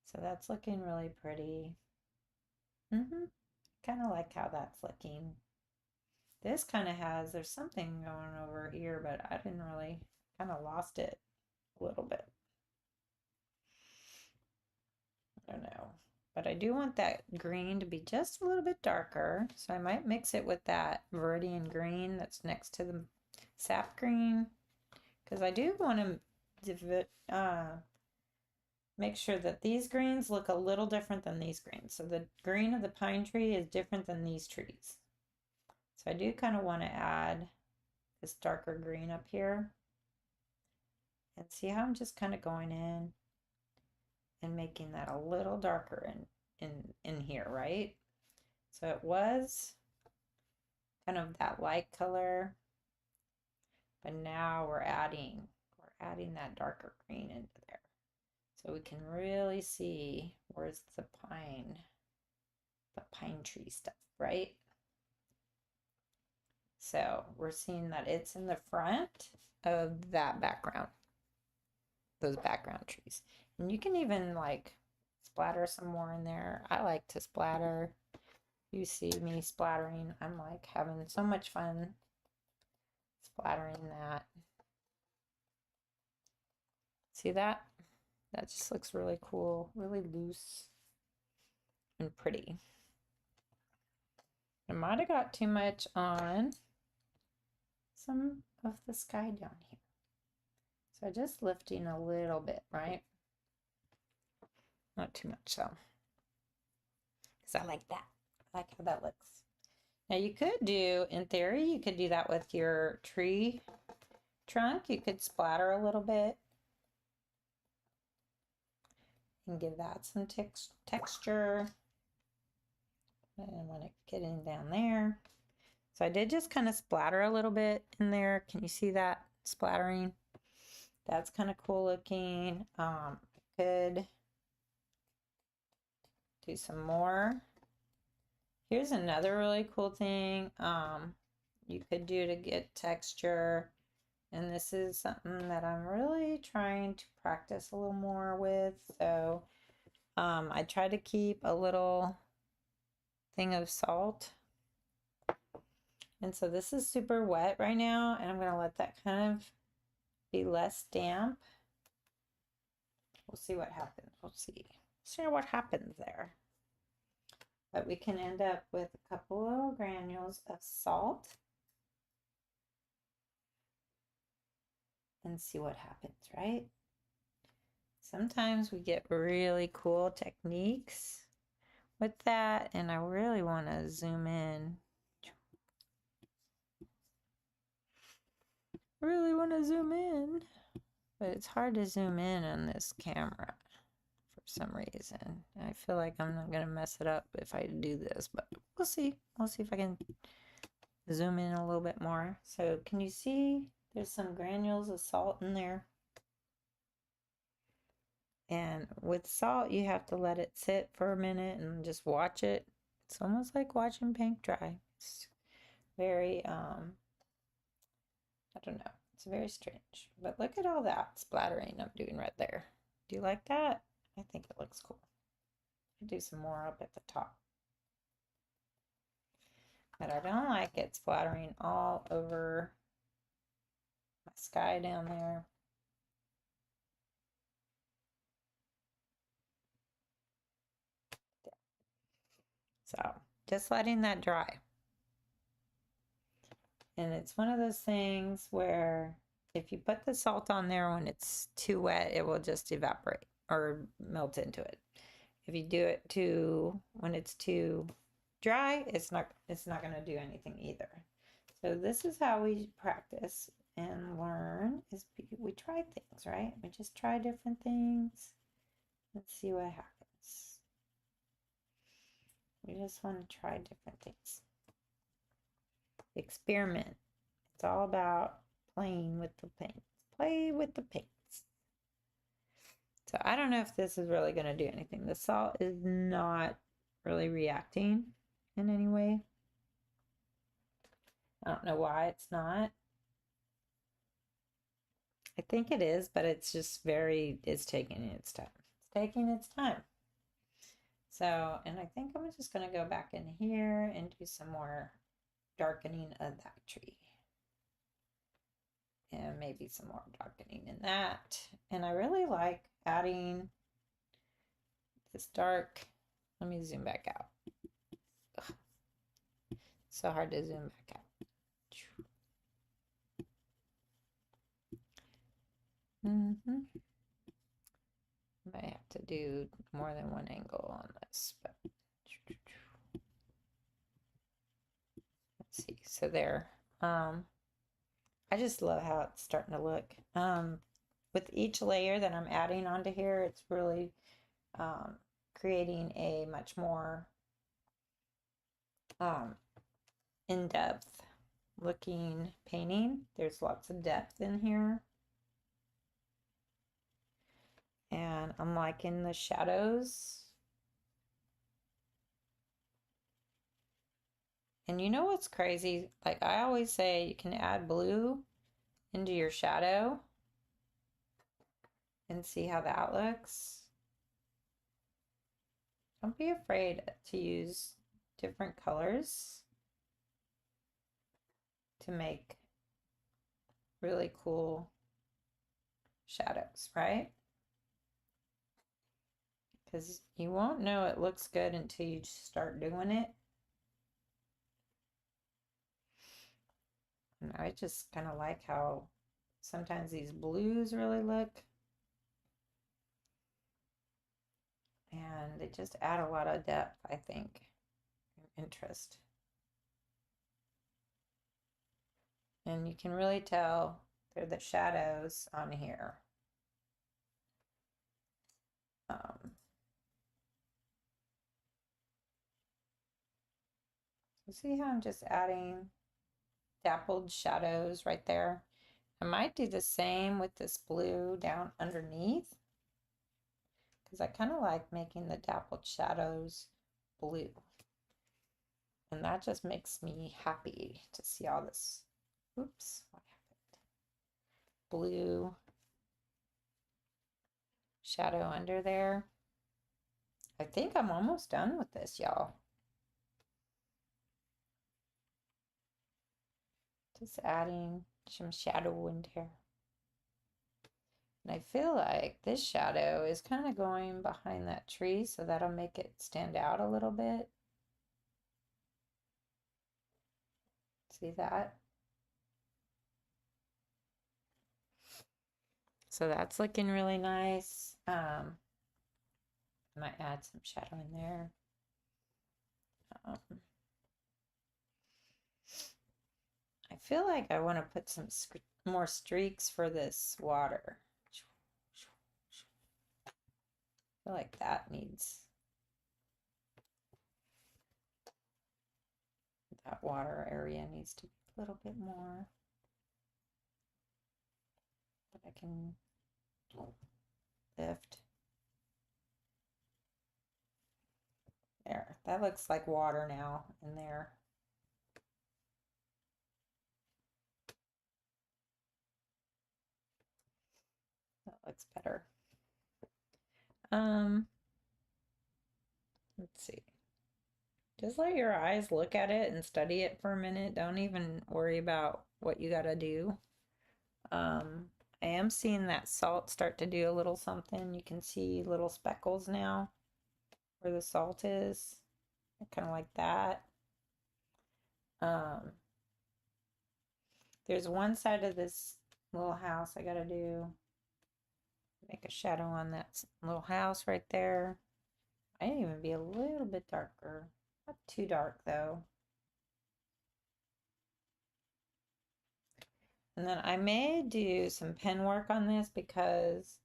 So that's looking really pretty. Kind of like how that's looking. This kind of has, there's something going over here, but I didn't really, kind of lost it a little bit. I don't know. But I do want that green to be just a little bit darker. So I might mix it with that Viridian green that's next to the sap green. Because I do want to make sure that these greens look a little different than these greens. So the green of the pine tree is different than these trees. So I do kind of want to add this darker green up here. And see how I'm just kind of going in and making that a little darker in here, right? So it was kind of that light color, but now we're adding that darker green into there. So we can really see where's the pine tree stuff, right? So we're seeing that it's in the front of that background, those background trees. And you can even like splatter some more in there. I like to splatter. You see me splattering. I'm like having so much fun splattering that. See that? That just looks really cool, really loose and pretty. I might have got too much on some of the sky down here. So just lifting a little bit, right? Not too much, so. Because I like that. I like how that looks. Now you could do, in theory, you could do that with your tree trunk. You could splatter a little bit and give that some texture. And when it's getting down there. So I did just kind of splatter a little bit in there. Can you see that splattering? That's kind of cool looking. I could do some more. Here's another really cool thing you could do to get texture. And this is something that I'm really trying to practice a little more with. So I try to keep a little thing of salt. And so this is super wet right now, and I'm going to let that kind of be less damp. We'll see what happens. We'll see what happens there. But we can end up with a couple of granules of salt and see what happens, right? Sometimes we get really cool techniques with that, and I really want to zoom in. Really want to zoom in, but it's hard to zoom in on this camera for some reason. I feel like I'm not going to mess it up if I do this, but we'll see. We'll see if I can zoom in a little bit more. So can you see there's some granules of salt in there? And with salt, you have to let it sit for a minute and just watch it. It's almost like watching paint dry. It's very, I don't know. It's very strange. But look at all that splattering I'm doing right there. Do you like that? I think it looks cool. I'll do some more up at the top. But I don't like it splattering all over my sky down there. So just letting that dry. And it's one of those things where if you put the salt on there when it's too wet, it will just evaporate or melt into it. If you do it when it's too dry, it's not going to do anything either. So this is how we practice and learn, is we try things, right? We just try different things. Let's see what happens. We just want to try different things. Experiment. It's all about playing with the paints. Play with the paints. So I don't know if this is really going to do anything. The salt is not really reacting in any way. I don't know why it's not. I think it is, but it's just it's taking its time. It's taking its time. So, and I think I'm just going to go back in here and do some more darkening of that tree. And maybe some more darkening in that. And I really like adding this dark. Let me zoom back out. Ugh. So hard to zoom back out. Might have to do more than one angle on this, but let's see. So there. I just love how it's starting to look. With each layer that I'm adding onto here, it's really creating a much more in-depth looking painting. There's lots of depth in here. And I'm liking the shadows. And you know what's crazy? Like I always say, you can add blue into your shadow and see how that looks. Don't be afraid to use different colors to make really cool shadows, right? Because you won't know it looks good until you start doing it. And I just kind of like how sometimes these blues really look. And they just add a lot of depth, I think, and interest. And you can really tell they're the shadows on here. You see how I'm just adding dappled shadows right there? I might do the same with this blue down underneath, because I kind of like making the dappled shadows blue. And that just makes me happy to see all this. Oops, what happened? Blue shadow under there. I think I'm almost done with this, y'all. Just adding some shadow in there. And I feel like this shadow is kind of going behind that tree, so that'll make it stand out a little bit. See that? So that's looking really nice. I might add some shadow in there. I feel like I want to put some more streaks for this water. I feel like that water area needs to be a little bit more. But I can lift. There, that looks like water now in there. That looks better. Let's see. Just let your eyes look at it and study it for a minute. Don't even worry about what you gotta do. I am seeing that salt start to do a little something. You can see little speckles now where the salt is. Kind of like that. There's one side of this little house I gotta do. Make a shadow on that little house right there. Might even be a little bit darker. Not too dark though. And then I may do some pen work on this because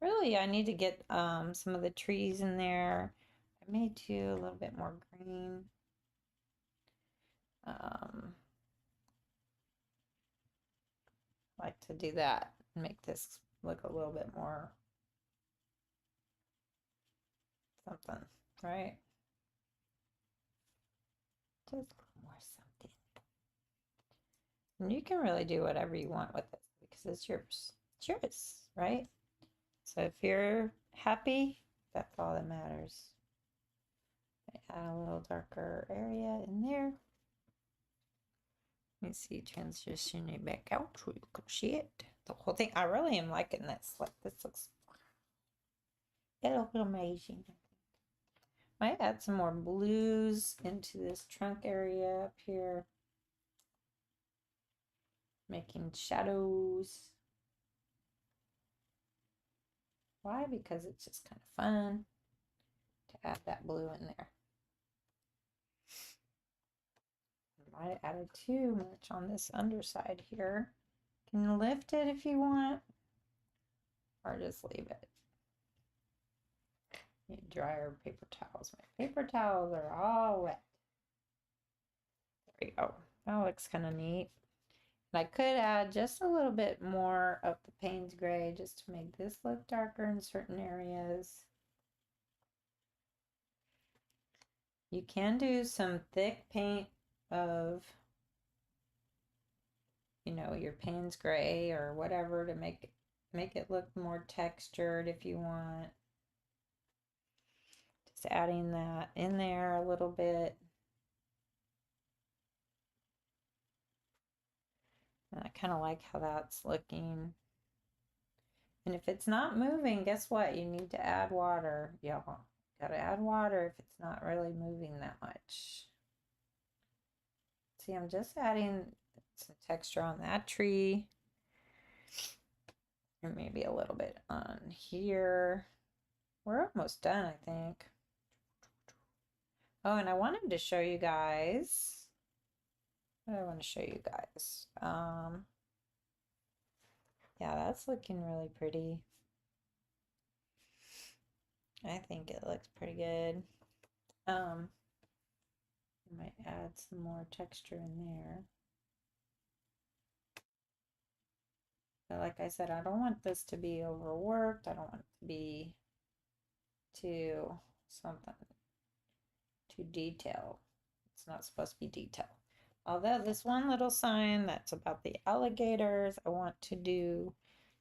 really I need to get some of the trees in there. I may do a little bit more green. Like to do that and make this look a little bit more something, right? Just a little more something. And you can really do whatever you want with it because it's yours. It's yours, right? So if you're happy, that's all that matters. Add a little darker area in there. Let me see, transition it back out so you can see it. The whole thing. I really am liking this. Like this looks, it'll look amazing. Might add some more blues into this trunk area up here. Making shadows. Why? Because it's just kind of fun to add that blue in there. I might have added too much on this underside here. Can lift it if you want, or just leave it. Need drier paper towels. My paper towels are all wet. There we go. That looks kind of neat. And I could add just a little bit more of the Payne's Gray just to make this look darker in certain areas. You can do some thick paint of, you know, your Payne's Gray or whatever to make it look more textured if you want. Just adding that in there a little bit. And I kind of like how that's looking. And if it's not moving, guess what? You need to add water. Y'all gotta add water if it's not really moving that much. See, I'm just adding some texture on that tree. And maybe a little bit on here. We're almost done, I think. Oh, and I wanted to show you guys. What do I want to show you guys? Yeah, that's looking really pretty. I think it looks pretty good. I might add some more texture in there. But like I said, I don't want this to be overworked. I don't want it to be too something too detailed. It's not supposed to be detailed. Although this one little sign that's about the alligators, I want to do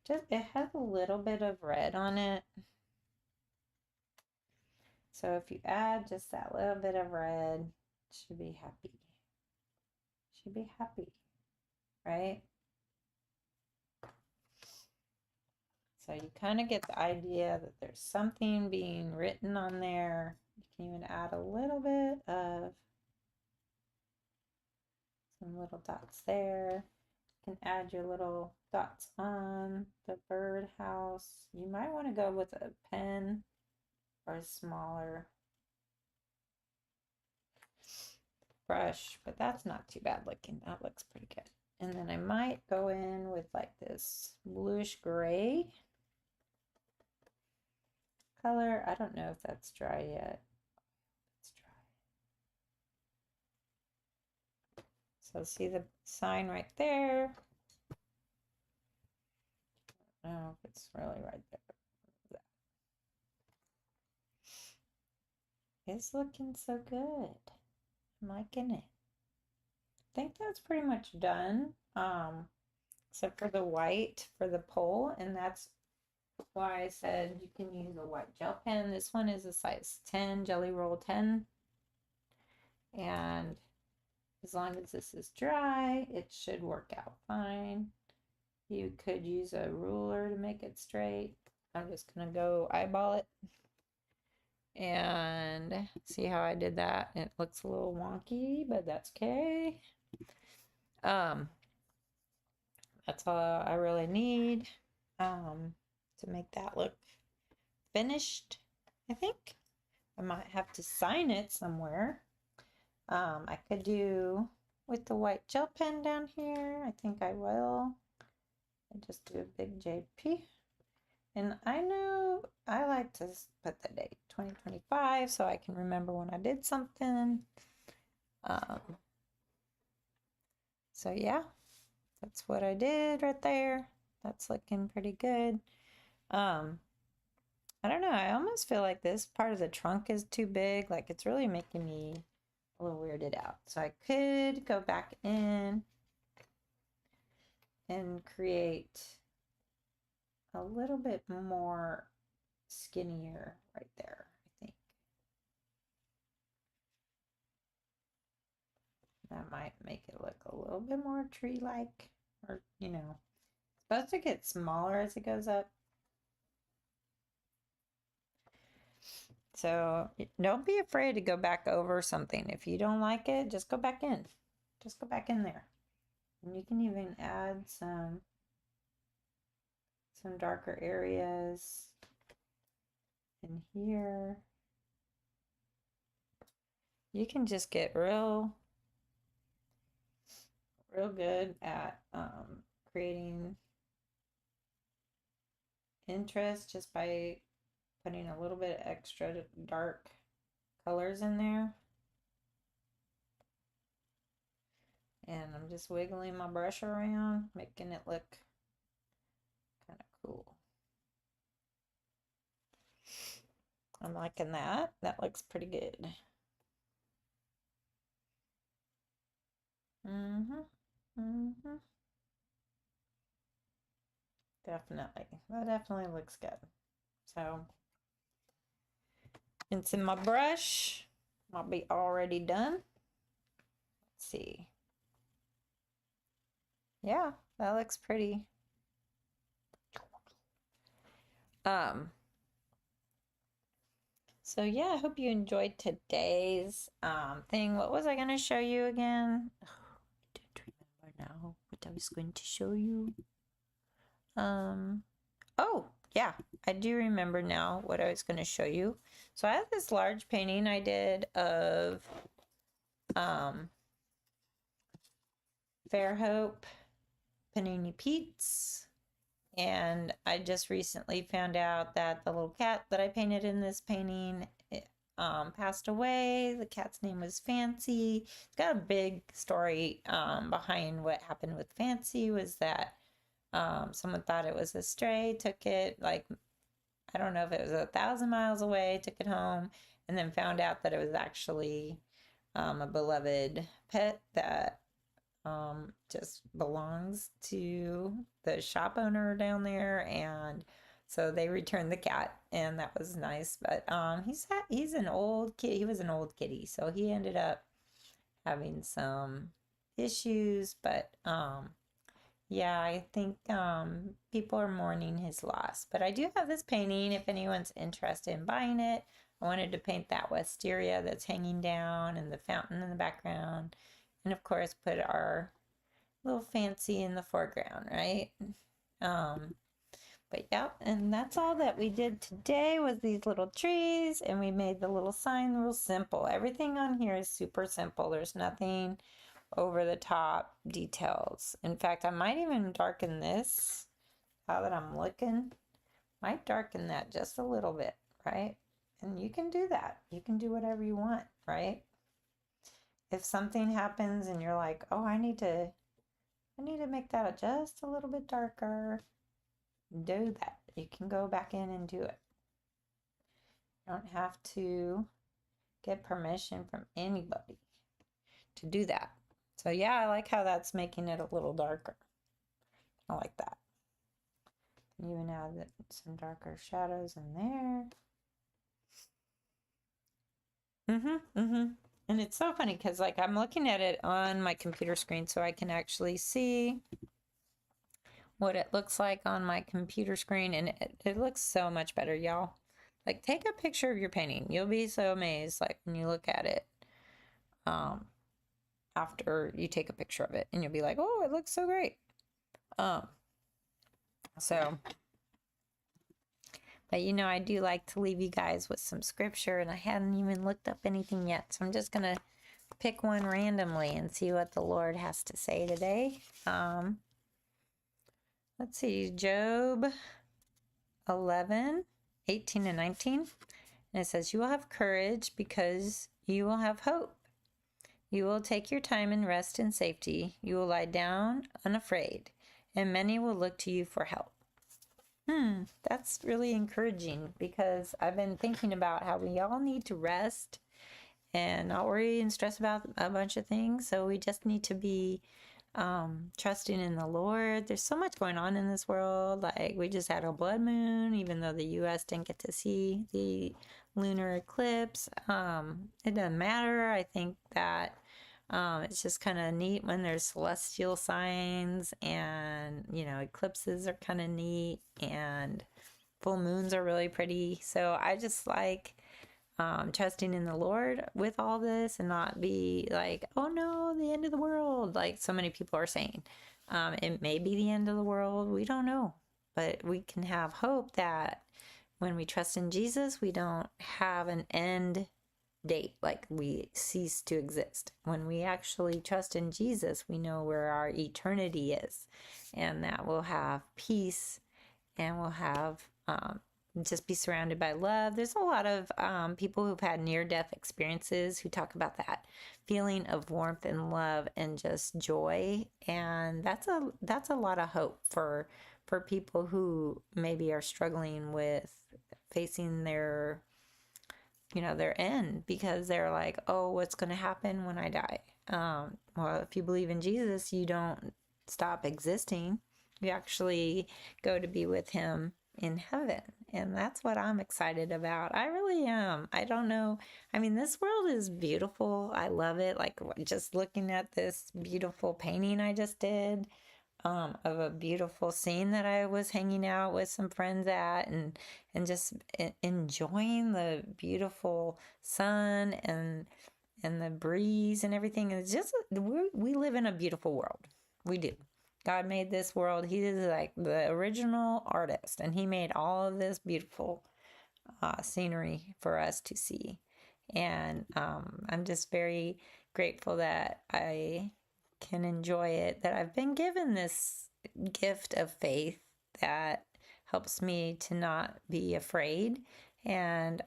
just, it has a little bit of red on it. So if you add just that little bit of red, should be happy. Should be happy, right? So you kind of get the idea that there's something being written on there. You can even add a little bit of some little dots there. You can add your little dots on the birdhouse. You might want to go with a pen or a smaller brush, but that's not too bad looking. That looks pretty good. And then I might go in with like this bluish gray color. I don't know if that's dry yet. It's dry. So see the sign right there? I don't know if it's really right there. It's looking so good. I'm liking it. I think that's pretty much done. Except for the white for the pole, and that's why I said you can use a white gel pen. This one is a size 10, Jelly Roll 10. And as long as this is dry, it should work out fine. You could use a ruler to make it straight. I'm just gonna go eyeball it and see how I did that. It looks a little wonky, but that's okay. That's all I really need to make that look finished, I think. I might have to sign it somewhere. I could do with the white gel pen down here. I think I will. I just do a big JP. And I know I like to put the date 2025 so I can remember when I did something. So yeah, that's what I did right there. That's looking pretty good. I don't know. I almost feel like this part of the trunk is too big. Like it's really making me a little weirded out. So I could go back in and create a little bit more skinnier right there, I think. That might make it look a little bit more tree-like, or, you know, it's supposed to get smaller as it goes up. So don't be afraid to go back over something. If you don't like it, just go back in. Just go back in there. And you can even add some darker areas in here. You can just get real good at creating interest just by putting a little bit extra dark colors in there. And I'm just wiggling my brush around, making it look kind of cool. I'm liking that. That looks pretty good. Definitely. That definitely looks good. So, into my brush. I'll be already done. Let's see. Yeah, that looks pretty. Um, so yeah, I hope you enjoyed today's thing. What was I gonna show you again? Oh, I don't remember now what I was going to show you. Oh, yeah, I do remember now what I was going to show you. So I have this large painting I did of um, Fairhope Panini Pete's. And I just recently found out that the little cat that I painted in this painting passed away. The cat's name was Fancy. It's got a big story behind what happened with Fancy was that someone thought it was a stray, took it like I don't know if it was 1,000 miles away, took it home, and then found out that it was actually a beloved pet that just belongs to the shop owner down there. And so they returned the cat, and that was nice. But he's an old kid. He was an old kitty, so he ended up having some issues. But yeah, I think people are mourning his loss. But I do have this painting if anyone's interested in buying it. I wanted to paint that wisteria that's hanging down and the fountain in the background. And of course, put our little Fancy in the foreground, right? Um, but yeah, and that's all that we did today was these little trees, and we made the little sign real simple. Everything on here is super simple. There's nothing over the top details. In fact, I might even darken this now that I'm looking. Might darken that just a little bit, right? And you can do that. You can do whatever you want, right? If something happens and you're like, oh, I need to make that just a little bit darker, do that. You can go back in and do it. You don't have to get permission from anybody to do that. So yeah, I like how that's making it a little darker. I like that. Even add some darker shadows in there. And it's so funny because like I'm looking at it on my computer screen so I can actually see what it looks like on my computer screen, and it looks so much better, y'all. Like take a picture of your painting. You'll be so amazed like when you look at it after you take a picture of it, and you'll be like, oh, it looks so great. So but you know, I do like to leave you guys with some scripture, and I hadn't even looked up anything yet. So I'm just going to pick one randomly and see what the Lord has to say today. Let's see, Job 11, 18 and 19. And it says, you will have courage because you will have hope. You will take your time and rest in safety. You will lie down unafraid, and many will look to you for help. That's really encouraging because I've been thinking about how we all need to rest and not worry and stress about a bunch of things. So we just need to be trusting in the Lord. There's so much going on in this world. Like we just had a blood moon, even though the U.S. didn't get to see the lunar eclipse. It doesn't matter. I think that it's just kind of neat when there's celestial signs, and you know, eclipses are kind of neat, and full moons are really pretty. So I just like trusting in the Lord with all this and not be like, oh no, the end of the world, like so many people are saying. It may be the end of the world. We don't know. But we can have hope that when we trust in Jesus, we don't have an end date, like we cease to exist. When we actually trust in Jesus, we know where our eternity is, and that we'll have peace, and we'll have just be surrounded by love. There's a lot of people who've had near-death experiences who talk about that feeling of warmth and love and just joy, and that's a lot of hope for people who maybe are struggling with facing their their end, because they're like, oh, what's going to happen when I die? Well, if you believe in Jesus, you don't stop existing. You actually go to be with him in heaven. And that's what I'm excited about. I really am. I don't know. I mean, this world is beautiful. I love it. Like just looking at this beautiful painting I just did. of a beautiful scene that I was hanging out with some friends at, and just enjoying the beautiful sun and the breeze and everything. It's just we live in a beautiful world. We do. God made this world. He is like the original artist, and he made all of this beautiful scenery for us to see. And I'm just very grateful that I can enjoy it, that I've been given this gift of faith that helps me to not be afraid. And,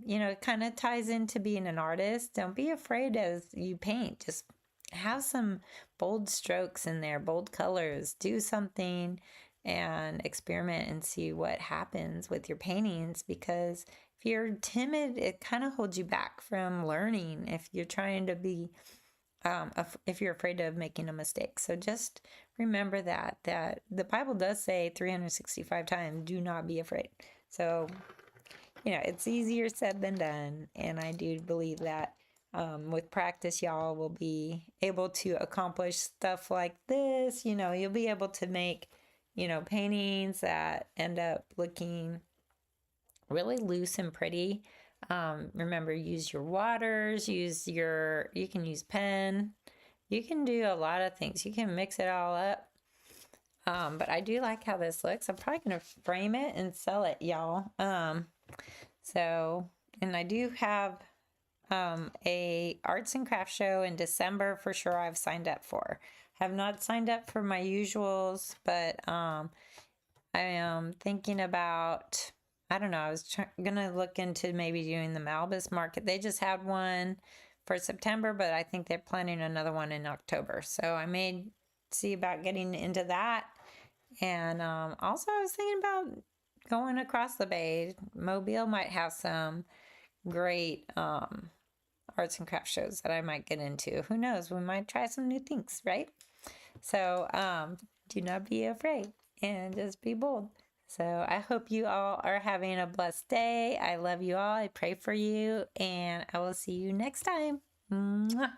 it kind of ties into being an artist. Don't be afraid as you paint. Just have some bold strokes in there, bold colors. Do something and experiment and see what happens with your paintings, because if you're timid, it kind of holds you back from learning. If you're trying to be if you're afraid of making a mistake. So just remember that the Bible does say 365 times, do not be afraid. So, it's easier said than done. And I do believe that with practice, y'all will be able to accomplish stuff like this. You'll be able to make, paintings that end up looking really loose and pretty. Remember, use your waters, you can use pen. You can do a lot of things. You can mix it all up. But I do like how this looks. I'm probably going to frame it and sell it, y'all. And I do have a arts and crafts show in December for sure I've signed up for. Have not signed up for my usuals, but I am thinking about, I don't know, I was gonna look into maybe doing the Malbus market. They just had one for September, but I think they're planning another one in October. So I may see about getting into that. And also I was thinking about going across the bay. Mobile might have some great arts and crafts shows that I might get into. Who knows? We might try some new things, right? So do not be afraid and just be bold. So I hope you all are having a blessed day. I love you all. I pray for you, and I will see you next time. Mwah.